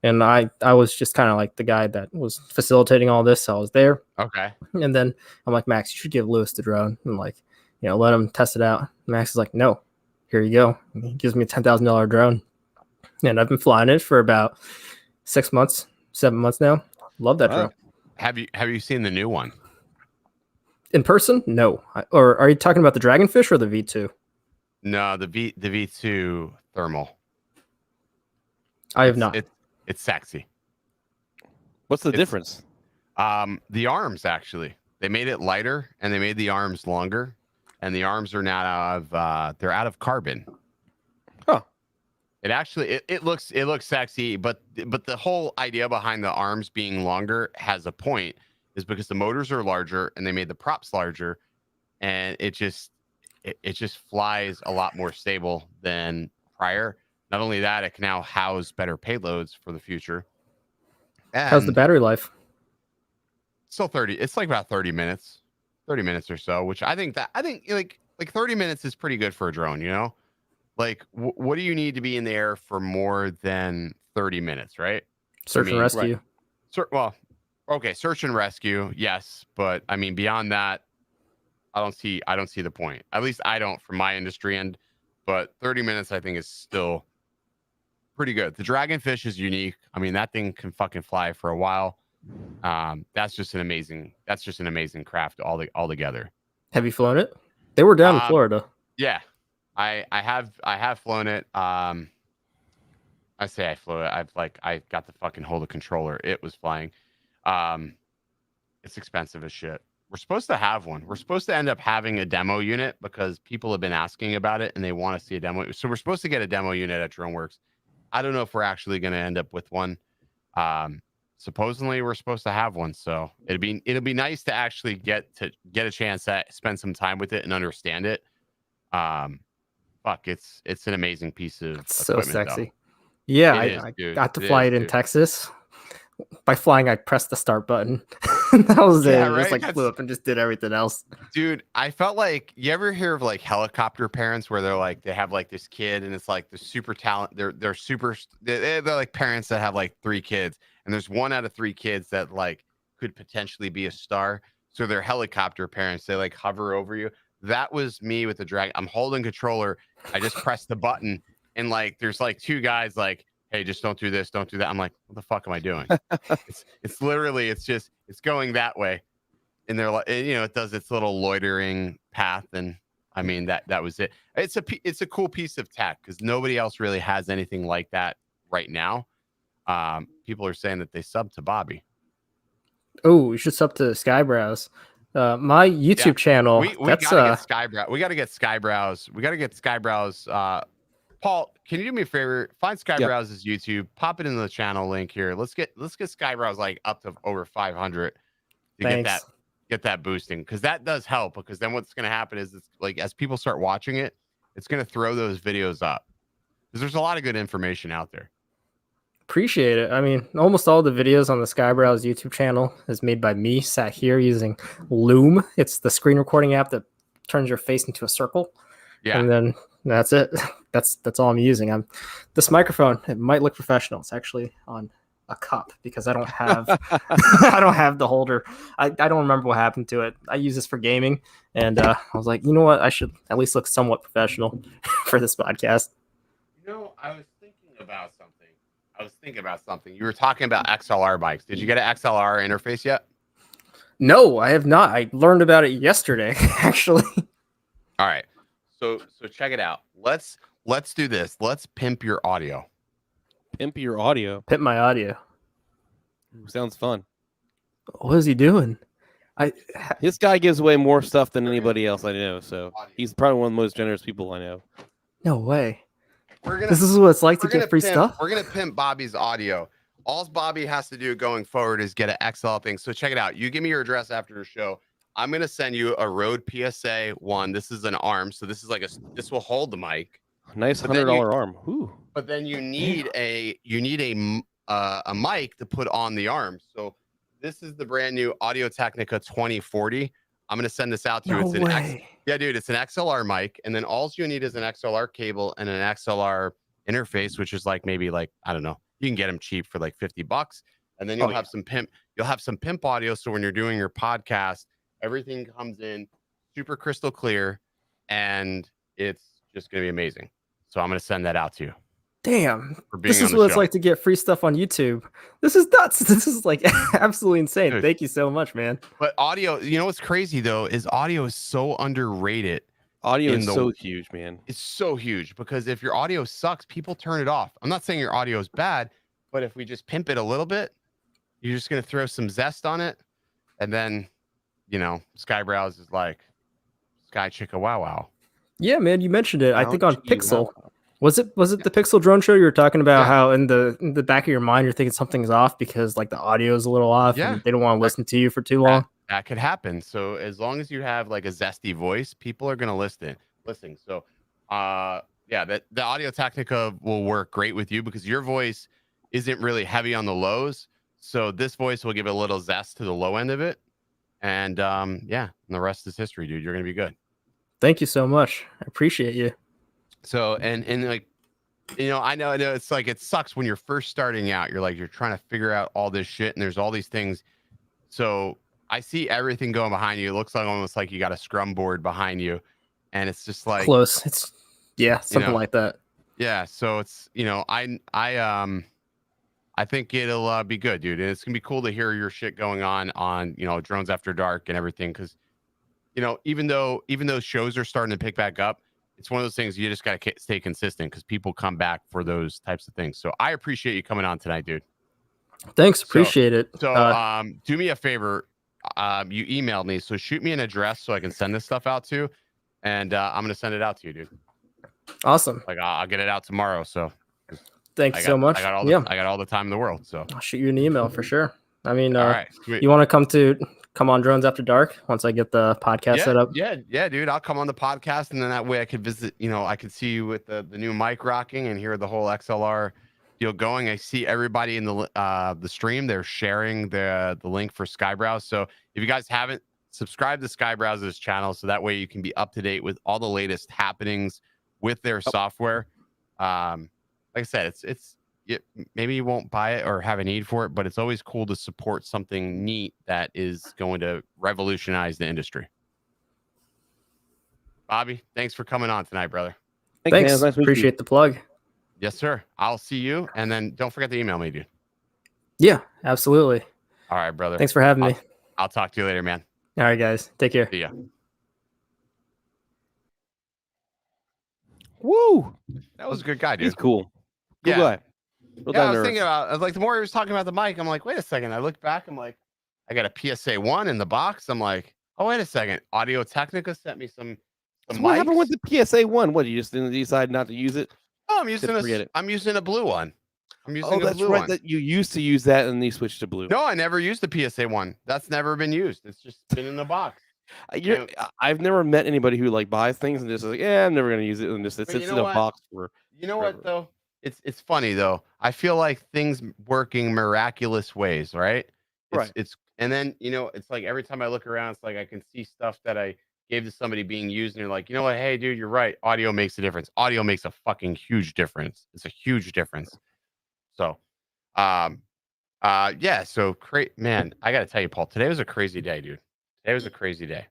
And I was just kind of like the guy that was facilitating all this. So I was there. Okay. And then I'm like, Max, you should give Lewis the drone and like, let him test it out. Max is like, no, here you go. And he gives me a $10,000 drone. And I've been flying it for about 7 months now. Love that drone. Have you seen the new one? In person? No. Or are you talking about the Dragonfish or the V2? No, the V2 thermal. I have not. It's sexy. What's the difference? The arms, actually. They made it lighter and they made the arms longer, and the arms are now out of carbon. Huh. It actually it looks sexy, but the whole idea behind the arms being longer has a point, is because the motors are larger and they made the props larger, and it just flies a lot more stable than prior. Not only that, it can now house better payloads for the future. And how's the battery life? Still 30. It's like about 30 minutes or so, which I think like 30 minutes is pretty good for a drone, Like, what do you need to be in the air for more than 30 minutes, right? Search and rescue. Right. Search and rescue, yes, but I mean beyond that, I don't see the point. At least I don't from my industry end. But 30 minutes, I think, is still pretty good. The Dragonfish is unique. I mean, that thing can fucking fly for a while. That's just an amazing craft altogether. Have you flown it? They were down in Florida. Yeah, I have flown it. I say I flew it. I got to fucking hold a controller. It was flying. It's expensive as shit. We're supposed to have one. We're supposed to end up having a demo unit because people have been asking about it and they want to see a demo. So we're supposed to get a demo unit at DroneWorks. I don't know if we're actually going to end up with one. Supposedly we're supposed to have one, so it'll be nice to actually get a chance to spend some time with it and understand it. It's an amazing piece of so sexy. Though. Yeah, I got to fly it in Texas. By flying, I pressed the start button. That was it. Right? Just like flew up and just did everything else. Dude, I felt like, you ever hear of like helicopter parents where they have like this kid and it's like the super talent. They're like parents that have like 3 kids, and there's 1 out of 3 kids that like could potentially be a star. So they're helicopter parents. They like hover over you. that was me with the drag. I'm holding controller. I just pressed the button, and like there's like two guys like, hey, just don't do this, don't do that. I'm like, what the fuck am I doing? it's literally it's going that way, and they're like, it does its little loitering path, and I mean that was it. It's a cool piece of tech because nobody else really has anything like that right now. People are saying that they sub to Bobby. Oh, you should sub to SkyeBrowse. My YouTube channel. We gotta get SkyeBrowse. We gotta get SkyeBrowse. We gotta get SkyeBrowse. Paul, can you do me a favor? Find SkyeBrowse's YouTube. Pop it in the channel link here. Let's get SkyeBrowse like up to over 500 to get that boosting, because that does help. Because then what's gonna happen is it's like as people start watching it, it's gonna throw those videos up because there's a lot of good information out there. Appreciate it. I mean, almost all the videos on the SkyeBrowse YouTube channel is made by me, sat here using Loom. It's the screen recording app that turns your face into a circle. Yeah. And then that's it. That's all I'm using. This microphone, it might look professional. It's actually on a cup because I don't have I don't have the holder. I don't remember what happened to it. I use this for gaming, and I was like, you know what? I should at least look somewhat professional for this podcast. I was thinking about something. You were talking about XLR mics. Did you get an XLR interface yet? No, I have not. I learned about it yesterday, actually. All right. So check it out. Let's do this. Let's pimp your audio. Pimp your audio. Pimp my audio. Sounds fun. What is he doing? This guy gives away more stuff than anybody else I know. So he's probably one of the most generous people I know. No way. This is what it's like to get free stuff. We're gonna pimp Bobby's audio. All Bobby has to do going forward is get an XL thing. So check it out. You give me your address after the show. I'm gonna send you a Rode PSA 1. This is an arm, so this is like this will hold the mic. Nice $100 arm. Ooh. But then you need a mic to put on the arm. So this is the brand new Audio Technica 2040. I'm gonna send this out to you. It's an XLR mic, and then all you need is an XLR cable and an XLR interface, which is like maybe like, I don't know, you can get them cheap for like $50, and then you'll have some pimp audio. So when you're doing your podcast, everything comes in super crystal clear, and it's just gonna be amazing. So I'm gonna send that out to you. Damn, this is what it's like to get free stuff on YouTube. This is nuts. This is like absolutely insane. Dude. Thank you so much, man. But audio, what's crazy though is audio is so underrated. Audio is so huge, man. It's so huge because if your audio sucks, people turn it off. I'm not saying your audio is bad, but if we just pimp it a little bit, you're just gonna throw some zest on it, and then SkyeBrowse is like Sky Chicka Wow Wow. Yeah, man, you mentioned it. I think on Pixel. Was it the Pixel drone show you were talking about? How in the back of your mind you're thinking something's off because like the audio is a little off and they don't want to listen to you for too long? That could happen. So as long as you have like a zesty voice, people are gonna listen. So the Audio Technica will work great with you because your voice isn't really heavy on the lows. So this voice will give it a little zest to the low end of it. And and the rest is history, dude. You're gonna be good. Thank you so much. I appreciate you. So and like I know it's like it sucks when you're first starting out. You're trying to figure out all this shit, and there's all these things. So I see everything going behind you. It looks like almost like you got a scrum board behind you, and it's just like close. It's something like that. Yeah. So it's I think it'll be good, dude. And it's gonna be cool to hear your shit going on Drones After Dark and everything, because even though shows are starting to pick back up, it's one of those things you just got to stay consistent because people come back for those types of things. So I appreciate you coming on tonight, dude. Thanks. Appreciate it. So do me a favor. You emailed me, so shoot me an address so I can send this stuff out to, and I'm going to send it out to you, dude. Awesome. Like I'll get it out tomorrow. So thanks so much. I got all the time in the world. So I'll shoot you an email for sure. I mean, all right, you want to come on Drones After Dark once I get the podcast set up? Yeah, dude. I'll come on the podcast, and then that way I could visit. I could see you with the new mic rocking and hear the whole XLR deal going. I see everybody in the stream. They're sharing the link for SkyeBrowse. So if you guys haven't, subscribe to SkyeBrowse's channel so that way you can be up to date with all the latest happenings with their software. Like I said, maybe you won't buy it or have a need for it, but it's always cool to support something neat that is going to revolutionize the industry. Bobby, thanks for coming on tonight, brother. Thanks. Man. Nice Appreciate the plug. Yes, sir. I'll see you. And then don't forget to email me, dude. Yeah, absolutely. All right, brother. Thanks for having me. I'll talk to you later, man. All right, guys. Take care. See ya. Woo! That was a good guy, dude. He's cool. Good Yeah. guy. I was thinking about, like, the more he was talking about the mic, I'm like, wait a second. I looked back. I'm like, I got a PSA 1 in the box. I'm like, oh, wait a second. Audio Technica sent me some so what happened with the PSA 1? What, you just didn't decide not to use it? Oh, I'm using a blue one. I'm using that's blue right. one. That you used to use that and then you switched to blue. No, I never used the PSA 1. That's never been used. It's just been in the box. I've never met anybody who like buys things and just like, yeah, I'm never gonna use it, and just it sits in a box for. You know what though? It's funny though. I feel like things working miraculous ways, right? It's and then it's like every time I look around, it's like I can see stuff that I gave to somebody being used, and you're like, you know what? Hey, dude, you're right. Audio makes a difference. Audio makes a fucking huge difference. It's a huge difference. So, yeah. So man, I gotta tell you, Paul, today was a crazy day, dude. Today was a crazy day.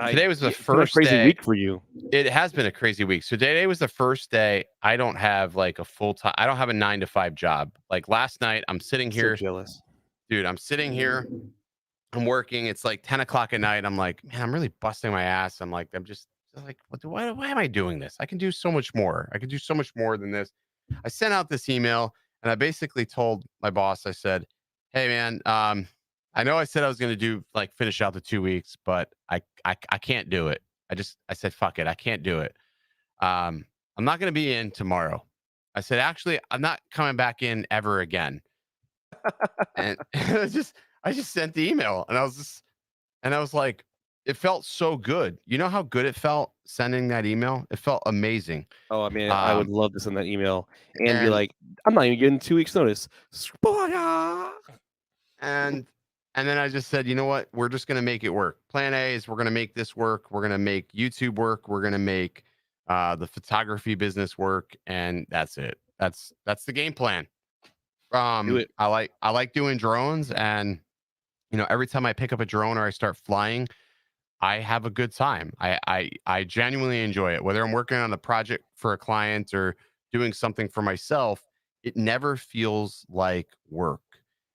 Today was the first crazy week for you. It has been a crazy week. So today was the first day I don't have like a full-time. I don't have a 9-to-5 job. Like last night, I'm sitting here. So jealous, dude. I'm sitting here. I'm working. It's like 10 o'clock at night. I'm like, man, I'm really busting my ass. I'm just like, why am I doing this? I can do so much more. I can do so much more than this. I sent out this email and I basically told my boss, I said, hey man, I know I said I was going to do like finish out the 2 weeks, but I can't do it. I said, fuck it. I can't do it. I'm not going to be in tomorrow. I said, actually, I'm not coming back in ever again. And I just sent the email and I was like, it felt so good. You know how good it felt sending that email? It felt amazing. Oh, I mean, I would love to send that email and be like, I'm not even getting 2 weeks notice. And then I just said, you know what? We're just going to make it work. Plan A is we're going to make this work. We're going to make YouTube work. We're going to make the photography business work. And that's it. That's the game plan. Do it. I like doing drones. And, every time I pick up a drone or I start flying, I have a good time. I genuinely enjoy it. Whether I'm working on a project for a client or doing something for myself, it never feels like work.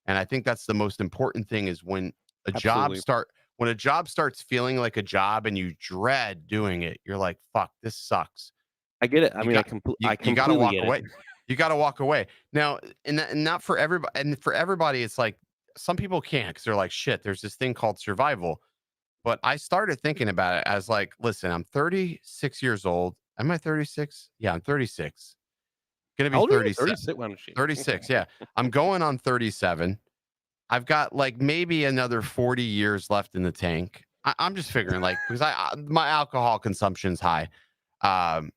And I think that's the most important thing is when a job starts feeling like a job and you dread doing it, you're like, fuck, this sucks. I get it. I mean, you got to walk away. You got to walk away. Now, and not for everybody. And for everybody, it's like some people can't because they're like, shit, there's this thing called survival. But I started thinking about it as like, listen, I'm 36 years old. Am I 36? Yeah, I'm 36. Gonna be 36. Yeah. I'm going on 37. I've got like maybe another 40 years left in the tank. I'm just figuring like, because my alcohol consumption's high. My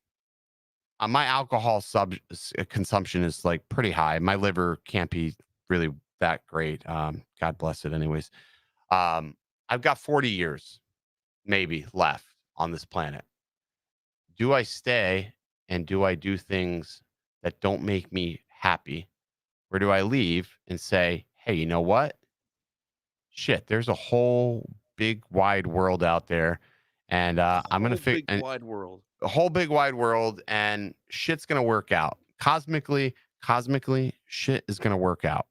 alcohol consumption is like pretty high. My liver can't be really that great. God bless it anyways. I've got 40 years maybe left on this planet. Do I stay and do I do things that don't make me happy? Or do I leave and say, hey, you know what? Shit, there's a whole big wide world out there. And I'm going to figure a whole big wide world and shit's going to work out. Cosmically, shit is going to work out.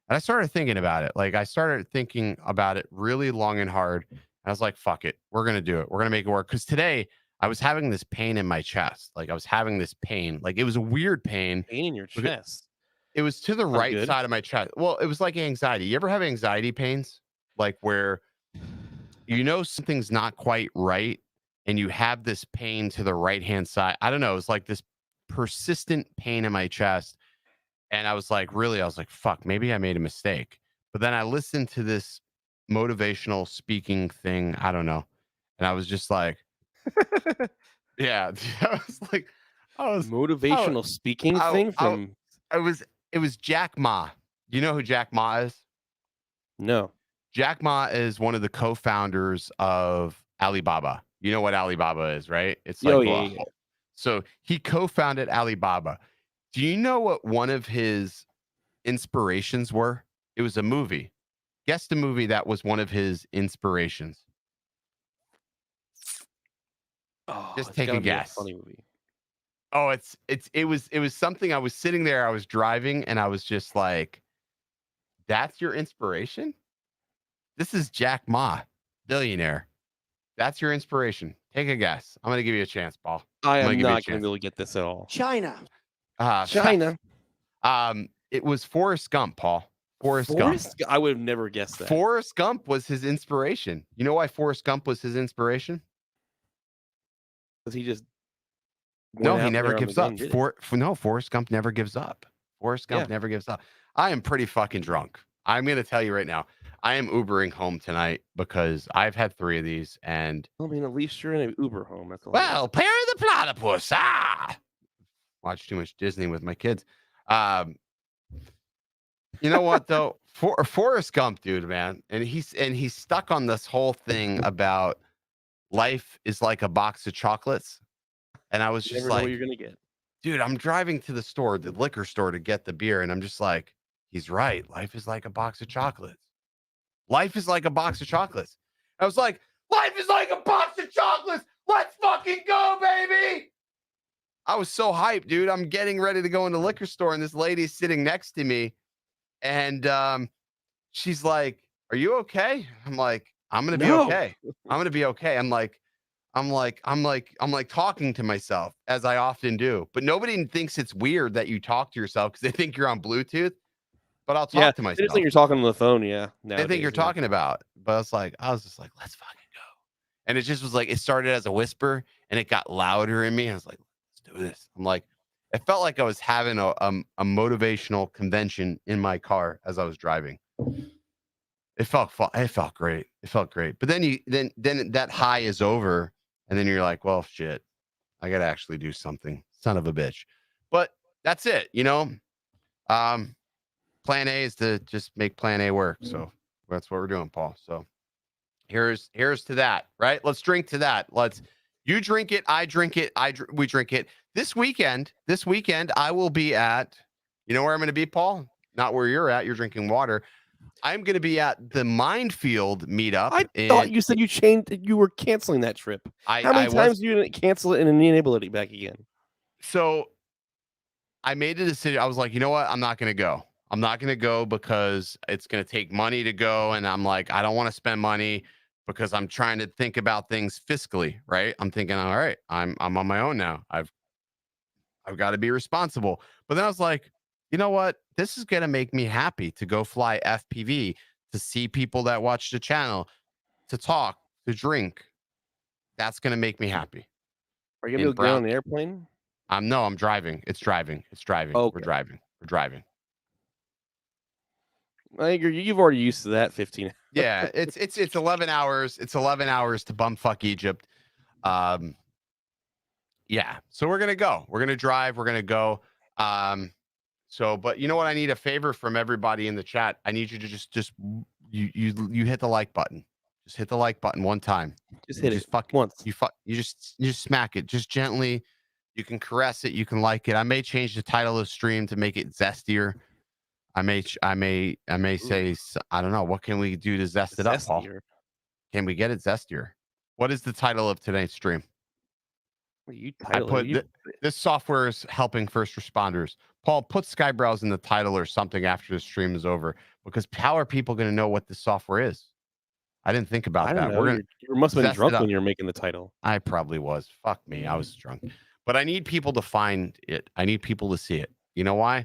And I started thinking about it. Like I started thinking about it really long and hard. And I was like, fuck it. We're going to do it. We're going to make it work. Because today I was having this pain in my chest. Like I was having this pain. Like it was a weird pain. Pain in your chest. It was to the right side of my chest. Well, it was like anxiety. You ever have anxiety pains? Like where something's not quite right and you have this pain to the right-hand side. I don't know. It's like this persistent pain in my chest. And I was like, fuck, maybe I made a mistake. But then I listened to this motivational speaking thing. I don't know. And I was just like, yeah, I was motivational speaking thing from. It was Jack Ma. You know who Jack Ma is? No. Jack Ma is one of the co-founders of Alibaba. You know what Alibaba is, right? It's like, so he co-founded Alibaba. Do you know what one of his inspirations were? It was a movie. Guess the movie that was one of his inspirations. Oh, Just it's take a gotta be a guess. funny movie. Oh, it was something. I was sitting there, I was driving, and I was just like, that's your inspiration? This is Jack Ma, billionaire. That's your inspiration. Take a guess. I'm gonna give you a chance, Paul. I I'm gonna am give you a not gonna be chance. able to get this at all. China. China. It was Forrest Gump, Paul. Forrest Gump. I would have never guessed that. Forrest Gump was his inspiration. You know why Forrest Gump was his inspiration? Because he just No, went he out never there on gives his up. own, did it. No, Forrest Gump never gives up. Forrest Gump Yeah. never gives up. I am pretty fucking drunk. I'm gonna tell you right now. I am Ubering home tonight because I've had 3 of these, and I mean, at least you're in an Uber home. That's all. well, Perry the Platypus. Watch too much Disney with my kids. You know what though? Forrest Gump, dude, man, and he's stuck on this whole thing about life is like a box of chocolates, and I was You just never know what like, you're gonna get. dude, I'm driving to the store, the liquor store, to get the beer, and I'm just like, he's right. Life is like a box of chocolates. Life is like a box of chocolates. I was like, life is like a box of chocolates. Let's fucking go, baby. I was so hyped, dude. I'm getting ready to go in the liquor store, and this lady's sitting next to me, and she's like, "Are you okay?" I'm like, "I'm gonna be No. okay. I'm gonna be okay." I'm like talking to myself, as I often do. But nobody thinks it's weird that you talk to yourself because they think you're on Bluetooth. But I'll talk to They myself. just think you're talking on the phone. Yeah, They think you're talking about. But I was just like, let's fucking go. And it just was like, it started as a whisper, and it got louder in me. I was like, let's do this. I'm like, it felt like I was having a motivational convention in my car as I was driving. It felt great. It felt great. But then then that high is over, and then you're like, well, shit, I gotta actually do something. Son of a bitch. But that's it, you know. Plan A is to just make plan A work. So that's what we're doing, Paul. So here's to that, right? Let's drink to that. You drink it, I drink it, we drink it. This weekend, I will be at, you know where I'm going to be, Paul? Not where you're at. You're drinking water. I'm going to be at the Minefield meetup. I thought you said you were canceling that trip. How many times do you cancel it and enable it back again? So I made a decision. I was like, you know what? I'm not going to go. I'm not going to go because it's going to take money to go. And I'm like, I don't want to spend money because I'm trying to think about things fiscally, right? I'm thinking, all right, I'm on my own now. I've got to be responsible. But then I was like, you know what? This is going to make me happy to go fly FPV, to see people that watch the channel, to talk, to drink. That's going to make me happy. Are you going to go on the airplane? No, I'm driving. It's driving. Okay. We're driving. I think you've already used to that 15. Yeah, it's 11 hours. It's 11 hours to bumfuck Egypt. Yeah. So we're gonna go. We're gonna drive. We're gonna go. But you know what? I need a favor from everybody in the chat. I need you to just you hit the like button. Just hit the like button one time. Just hit it once. You just smack it just gently. You can caress it. You can like it. I may change the title of the stream to make it zestier. I may say, I don't know. What can we do to zest it up, Paul? Can we get it zestier? What is the title of tonight's stream? This software is helping first responders. Paul, put SkyeBrowse in the title or something after the stream is over, because how are people going to know what this software is? I didn't think about that. You must have been drunk when you were making the title. I probably was. Fuck me. I was drunk. But I need people to find it. I need people to see it. You know why?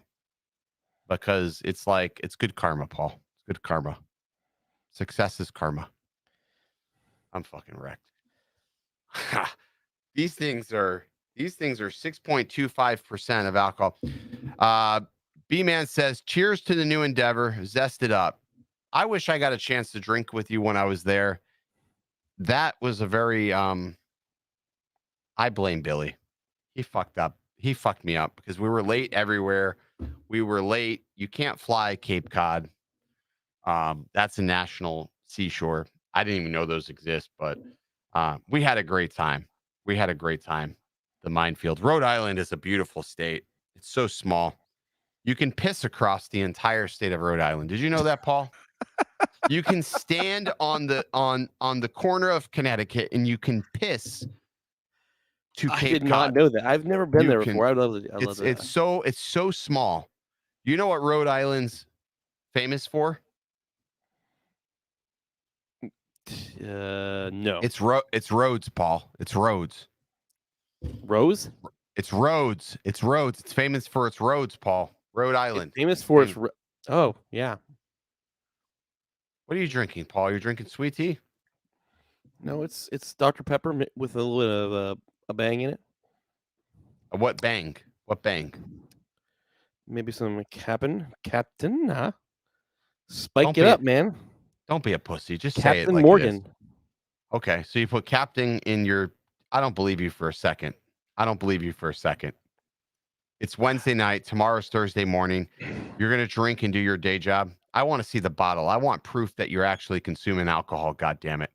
Because it's good karma, Paul. It's good karma. Success is karma. I'm fucking wrecked. These things are 6.25% of alcohol. B-Man says, cheers to the new endeavor. Zest it up. I wish I got a chance to drink with you when I was there. That was a very I blame Billy. He fucked up. He fucked me up because we were late everywhere. We were late. You can't fly Cape Cod. That's a national seashore. I didn't even know those exist, but we had a great time. The Minefield. Rhode Island is a beautiful state. It's so small. You can piss across the entire state of Rhode Island. Did you know that, Paul? You can stand on the corner of Connecticut and you can piss to I Cape did Cod. not know that. I've never been there before. I love it. I love that. It's so small. You know what Rhode Island's famous for? No. It's roads, Paul. It's roads. Rose? It's roads. It's roads. It's famous for its roads, Paul. Rhode Island. It's famous for its. Oh yeah. What are you drinking, Paul? You're drinking sweet tea? No, it's Dr. Pepper with a little bit of a bang in it. What bang? What bang? Maybe some Captain, huh? Spike it up, man. Don't be a pussy. Just Captain say it like Morgan. it is. Okay, so you put Captain in your. I don't believe you for a second. It's Wednesday night. Tomorrow's Thursday morning. You're gonna drink and do your day job. I want to see the bottle. I want proof that you're actually consuming alcohol. God damn it.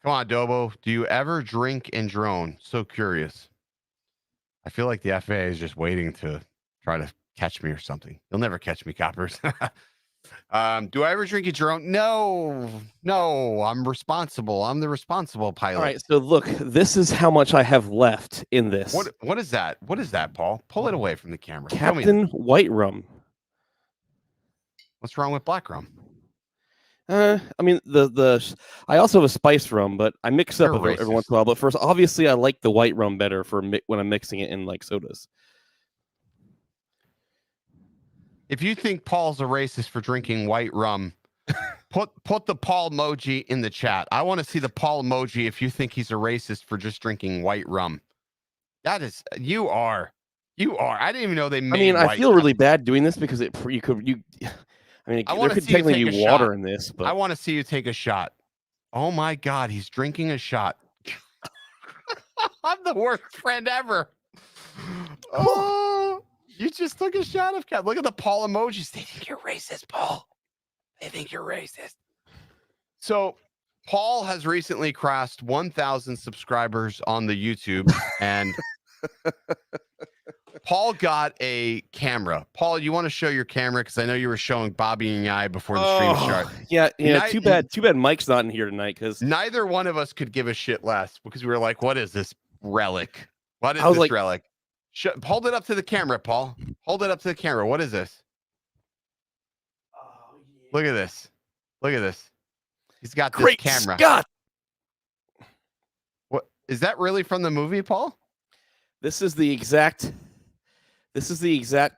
Come on, Dobo. Do you ever drink and drone? So curious. I feel like the FAA is just waiting to try to catch me or something. You'll never catch me, coppers. Do I ever drink and drone? No. I'm responsible. I'm the responsible pilot. All right. So look, this is how much I have left in this. What is that? What is that, Paul? Pull it away from the camera. Captain White Rum. What's wrong with black rum? I mean, I also have a spice rum, but I mix up every once in a while. But first, obviously, I like the white rum better for when I'm mixing it in like sodas. If you think Paul's a racist for drinking white rum, put the Paul emoji in the chat. I want to see the Paul emoji if you think he's a racist for just drinking white rum. That is, you are. I didn't even know they made. I feel really bad doing this because there could technically be water in this, but I want to see you take a shot. Oh my God, he's drinking a shot. I'm the worst friend ever. Oh, you just took a shot of Cap. Look at the Paul emojis. They think you're racist, Paul. They think you're racist. So Paul has recently crossed 1,000 subscribers on the YouTube, and Paul got a camera. Paul, you want to show your camera? Because I know you were showing Bobby and I before the stream started. Yeah. Too bad Mike's not in here tonight because neither one of us could give a shit less because we were like, "What is this relic? What is this relic?" Hold it up to the camera, Paul. Hold it up to the camera. What is this? Oh, yeah. Look at this. He's got this Great camera. Scott! What is that really from the movie, Paul? This is the exact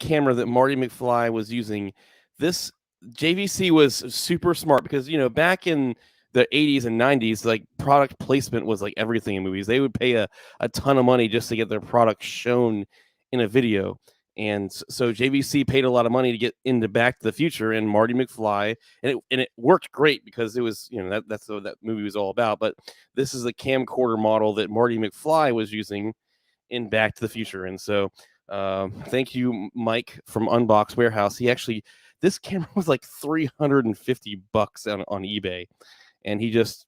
camera that Marty McFly was using. This JVC was super smart because, back in the 80s and 90s, like product placement was like everything in movies. They would pay a ton of money just to get their product shown in a video. And so JVC paid a lot of money to get into Back to the Future and Marty McFly, and it worked great because it was, that's what that movie was all about. But this is a camcorder model that Marty McFly was using in Back to the Future. And so thank you, Mike from Unbox Warehouse. This camera was like $350 on eBay, and he just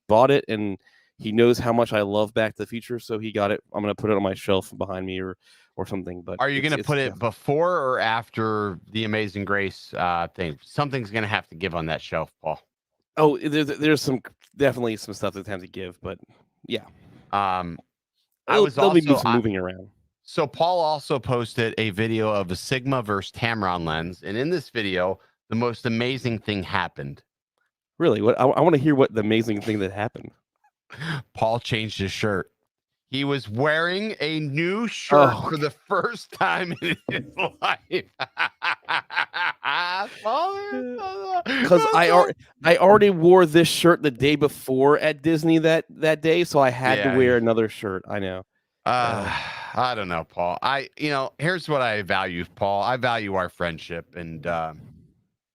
bought it, and he knows how much I love Back to the Future, so he got it. I'm gonna put it on my shelf behind me or something. But are you gonna put it before or after the Amazing Grace thing? Something's gonna have to give on that shelf, Paul. Oh, there's definitely some stuff that have to give, but yeah. There'll be some moving around. So Paul also posted a video of a Sigma versus Tamron lens, and in this video, the most amazing thing happened. Really? What? I want to hear what the amazing thing that happened. Paul changed his shirt. He was wearing a new shirt for the first time in his life. Because I already wore this shirt the day before at Disney that day, so I had to wear another shirt. I know. I don't know, Paul. Here's what I value, Paul. I value our friendship, and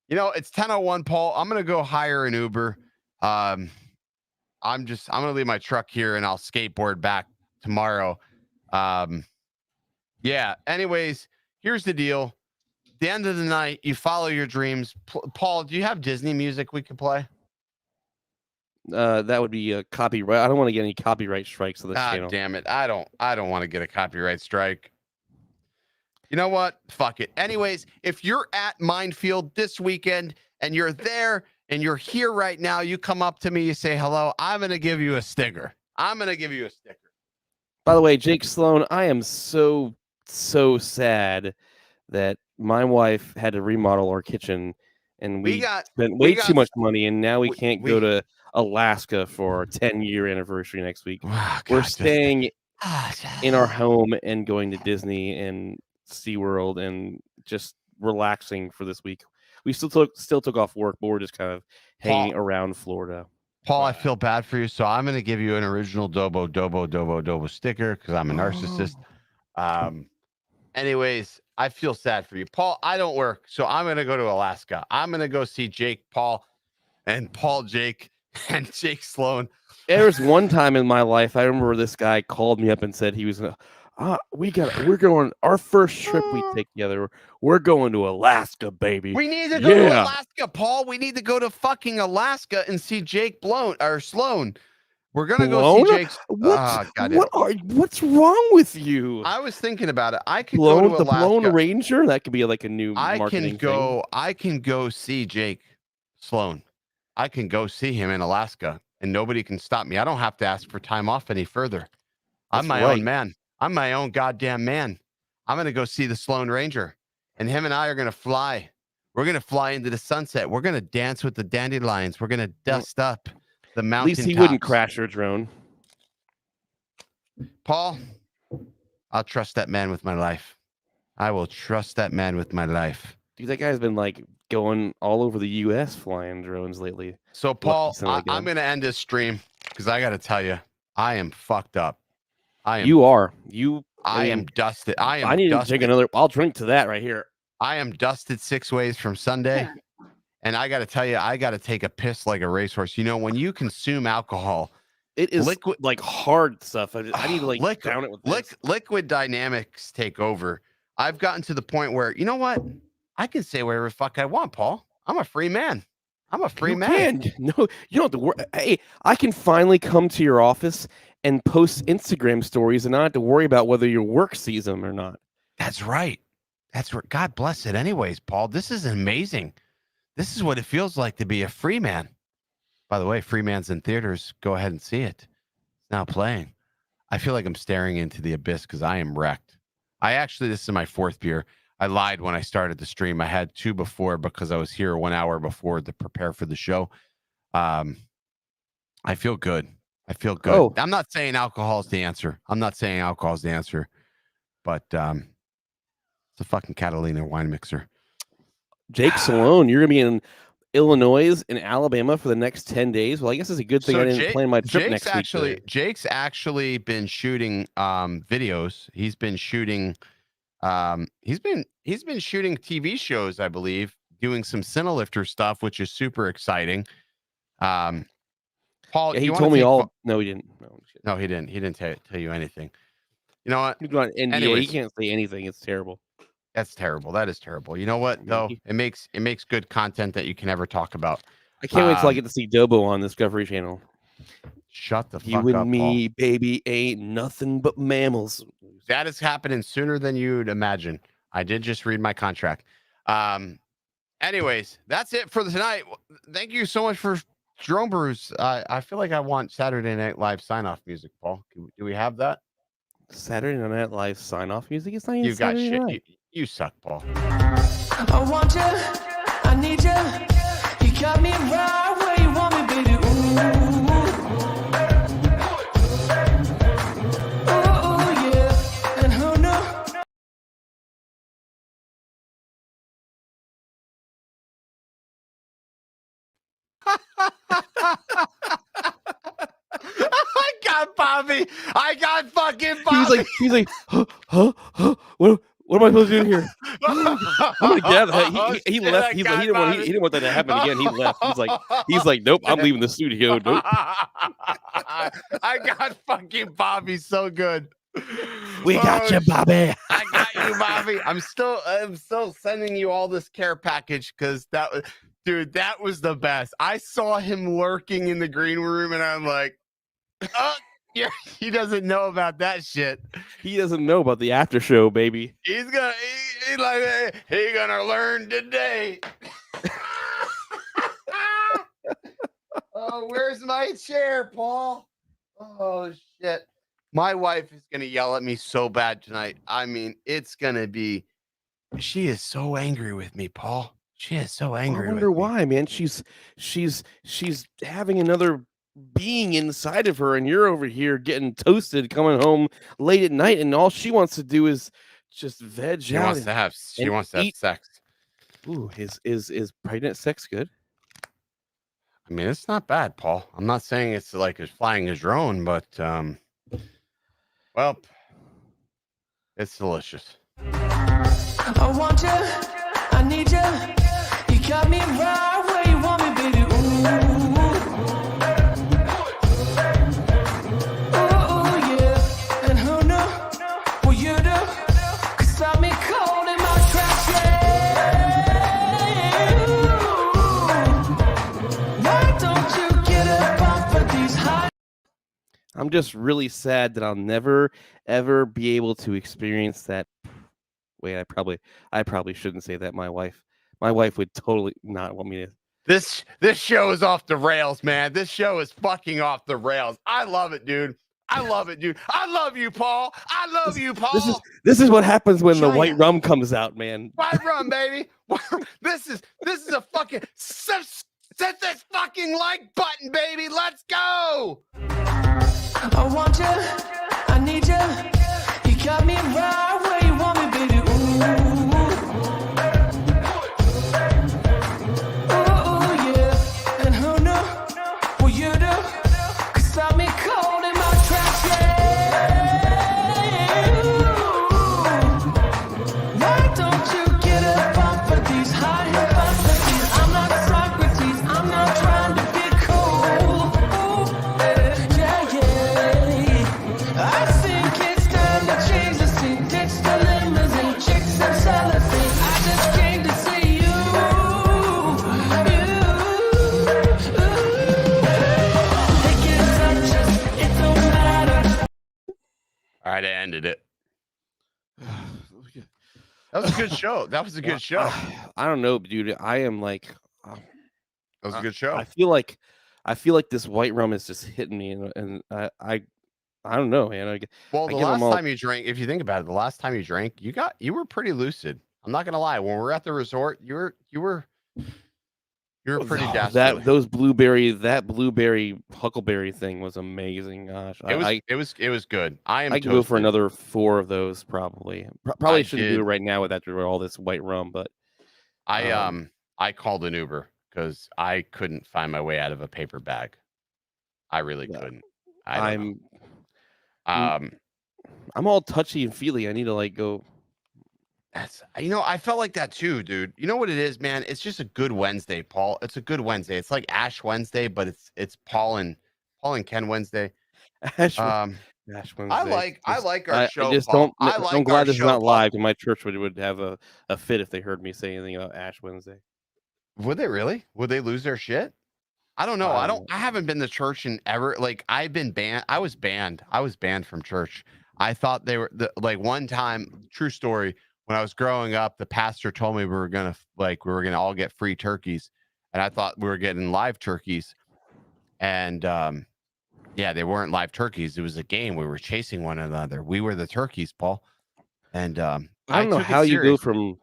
it's 10:01, Paul. I'm gonna go hire an Uber. I'm gonna leave my truck here, and I'll skateboard back tomorrow. Anyways, here's the deal. At the end of the night, you follow your dreams. Paul, do you have Disney music we could play? That would be a copyright. I don't want to get any copyright strikes on this channel. Damn it. I don't want to get a copyright strike. You know what? Fuck it. Anyways, if you're at Minefield this weekend and you're there and you're here right now, you come up to me, you say hello, I'm going to give you a sticker. I'm gonna give you a sticker. By the way, Jake Sloan, I am so sad that my wife had to remodel our kitchen, and we spent way too much money, and now we can't go to Alaska for our 10-year anniversary next week. We're staying in our home and going to Disney and SeaWorld and just relaxing for this week. We still took off work, but we're just kind of hanging around Florida. Paul, I feel bad for you, so I'm going to give you an original Dobo sticker because I'm a narcissist. Anyways, I feel sad for you. Paul, I don't work, so I'm going to go to Alaska. I'm going to go see Jake, Paul, and Jake, and Jake Sloan. There was one time in my life, I remember this guy called me up and said he was going to, we're going, our first trip we take together, we're going to Alaska, baby. We need to go to Alaska, Paul. We need to go to fucking Alaska and see Jake Sloan. We're gonna go see Jake's. What's wrong with you? I was thinking about it. I could go to Alaska. The Blown Ranger. That could be like a new marketing thing. I can go see Jake Sloan. I can go see him in Alaska, and nobody can stop me. I don't have to ask for time off any further. I'm my own man. I'm my own goddamn man. I'm gonna go see the Sloan Ranger, and him and I are gonna fly. We're gonna fly into the sunset. We're gonna dance with the dandelions. We're gonna dust up the mountain. At least he wouldn't crash your drone. Paul, I'll trust that man with my life. I will trust that man with my life. Dude, that guy's been like going all over the U.S. flying drones lately. So, Paul, I'm going to end this stream because I got to tell you, I am fucked up. I am dusted. I need to take another. I'll drink to that right here. I am dusted 6 ways from Sunday. And I got to tell you, I got to take a piss like a racehorse. You know, when you consume alcohol, it is liquid, like hard stuff. I need to down it with liquid dynamics take over. I've gotten to the point where, you know what? I can say whatever the fuck I want, Paul. I'm a free man. I'm a free man. No, you don't have to worry. Hey, I can finally come to your office and post Instagram stories and not have to worry about whether your work sees them or not. That's right. That's right. God bless it. Anyways, Paul, this is amazing. This is what it feels like to be a free man. By the way, Free Man's in theaters. Go ahead and see it. It's now playing. I feel like I'm staring into the abyss because I am wrecked. This is my 4th beer. I lied when I started the stream. I had 2 before because I was here 1 hour before to prepare for the show. I feel good. I feel good. Oh. I'm not saying alcohol is the answer. But it's a fucking Catalina wine mixer. Jake Sloan, you're going to be in Illinois and Alabama for the next 10 days. Well, I guess it's a good thing I didn't plan my trip next week. Jake's actually been shooting videos. He's been shooting he's been shooting TV shows, I believe, doing some Cinelifter stuff, which is super exciting. Paul, he told me all. No, he didn't. No, he didn't. He didn't tell you anything. You know what? You've got NDA. Anyways, he can't say anything. It's terrible. That's terrible. That is terrible. You know what, though? It makes good content that you can never talk about. I can't wait till I get to see Dobo on Discovery Channel. Shut the fuck up, You and me, Paul. baby, ain't nothing but mammals. That is happening sooner than you'd imagine. I did just read my contract. Anyways, that's it for tonight. Thank you so much for Drone Brews. I feel like I want Saturday Night Live sign-off music, Paul. Do we have that? Saturday Night Live sign-off music? It's not even Saturday night. You suck, Paul. I want you. I need you. You got me right where you want me, baby. Ooh, yeah. And who knew? I got Bobby. I got fucking Bobby. He's like, huh? What am I supposed to do here? I'm gonna get out. He left. He didn't want that to happen again. He left. He's like, nope. I'm leaving the studio. Nope. I got fucking Bobby so good. We got you, Bobby. I got you, Bobby. I'm still sending you all this care package because that was the best. I saw him lurking in the green room, and I'm like, oh. Yeah, he doesn't know about that shit. He doesn't know about the after show, baby. He's gonna learn today. Oh, where's my chair, Paul? Oh shit. My wife is gonna yell at me so bad tonight. I mean, it's gonna be. She is so angry with me, Paul. She is so I angry wonder with me. why, man. She's having another being inside of her, and you're over here getting toasted, coming home late at night, and all she wants to do is just veg She out wants to have. She and wants to have eat. sex. Ooh, is pregnant sex good? I mean, it's not bad, Paul. I'm not saying it's like it's flying a drone, but well, it's delicious. I want you, I need you. You got me right where you want me, baby. Ooh, yeah. And who knew what you do could stop me cold in my tracks, yeah. Why don't you get up off of these high? I'm just really sad that I'll never ever be able to experience that. Wait, I probably shouldn't say that. My wife would totally not want me to. This show is off the rails, man. This show is fucking off the rails. I love it, dude. I love it, dude. I love you, Paul. I love you, Paul. This is what happens when the white rum comes out, man. White rum, baby. This is a fucking set this fucking like button, baby. Let's go. I want you, I need you. You got me right where you want me, baby. Ooh, yeah. And who knew what you do could stop me cold in my tracks, yeah. Why don't you get up off of these high hypotheses? I'm not Socrates, I'm not trying to be cool. Yeah, yeah. I think it's time to change the scene. Ditch the limousine, chicks and cellophane. I just came to see you. They can't touch us, it don't matter. All right, I ended it. That was a good show. That was a good show. I don't know, dude. I am like, That was a good show. I feel like this white rum is just hitting me, and I don't know, man. Well, I the give 'em last all- time you drank, if you think about it, the last time you drank, you were pretty lucid. I'm not gonna lie. When we were at the resort, you were pretty dastardly. that blueberry huckleberry thing was amazing. Gosh, It was good. I could go for another 4 of those probably. Probably shouldn't do did. it right now with all this white rum, but I called an Uber because I couldn't find my way out of a paper bag. I really Yeah. couldn't. I'm all touchy and feely. I need to like go. That's I felt like that too, dude. You know what it is, man? It's just a good Wednesday, Paul. It's a good Wednesday. It's like Ash Wednesday, but it's Paul and Ken Wednesday. Ash Um, Wednesday. I like our show. I just Paul. I'm glad this is not live, and my church would have a fit if they heard me say anything about Ash Wednesday. Would they really? Would they lose their shit? I don't know. I haven't been to church in ever. Like I've been banned. I was banned from church. I thought they were like one time. True story. When I was growing up, the pastor told me we were gonna all get free turkeys, and I thought we were getting live turkeys. And yeah, they weren't live turkeys. It was a game. We were chasing one another. We were the turkeys, Paul. And I don't know how you go from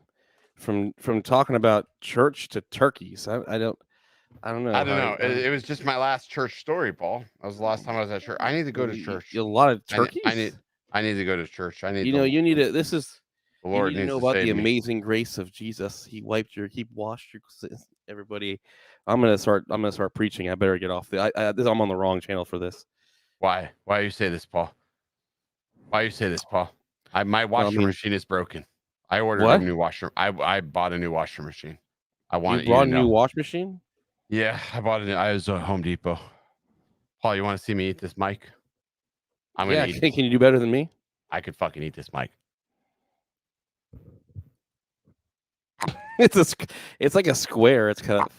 talking about church to turkeys. I don't know. I don't know. It was just my last church story, Paul. That was the last time I was at church. I need to go to church. A lot of turkeys. I need to go to church. You need to. This is. The Lord you need to know about the amazing grace of Jesus. He washed your sins. Everybody, I'm gonna start preaching. I better get off I'm on the wrong channel for this. Why you say this, Paul? Why you say this, Paul? My washer machine is broken. I ordered a new washer. I bought a new washer machine. I want you bought a new wash machine? Yeah, I bought it. I was at Home Depot. Paul, you want to see me eat this mic? I'm gonna eat. Can you do better than me? I could fucking eat this mic. It's like a square. It's kind of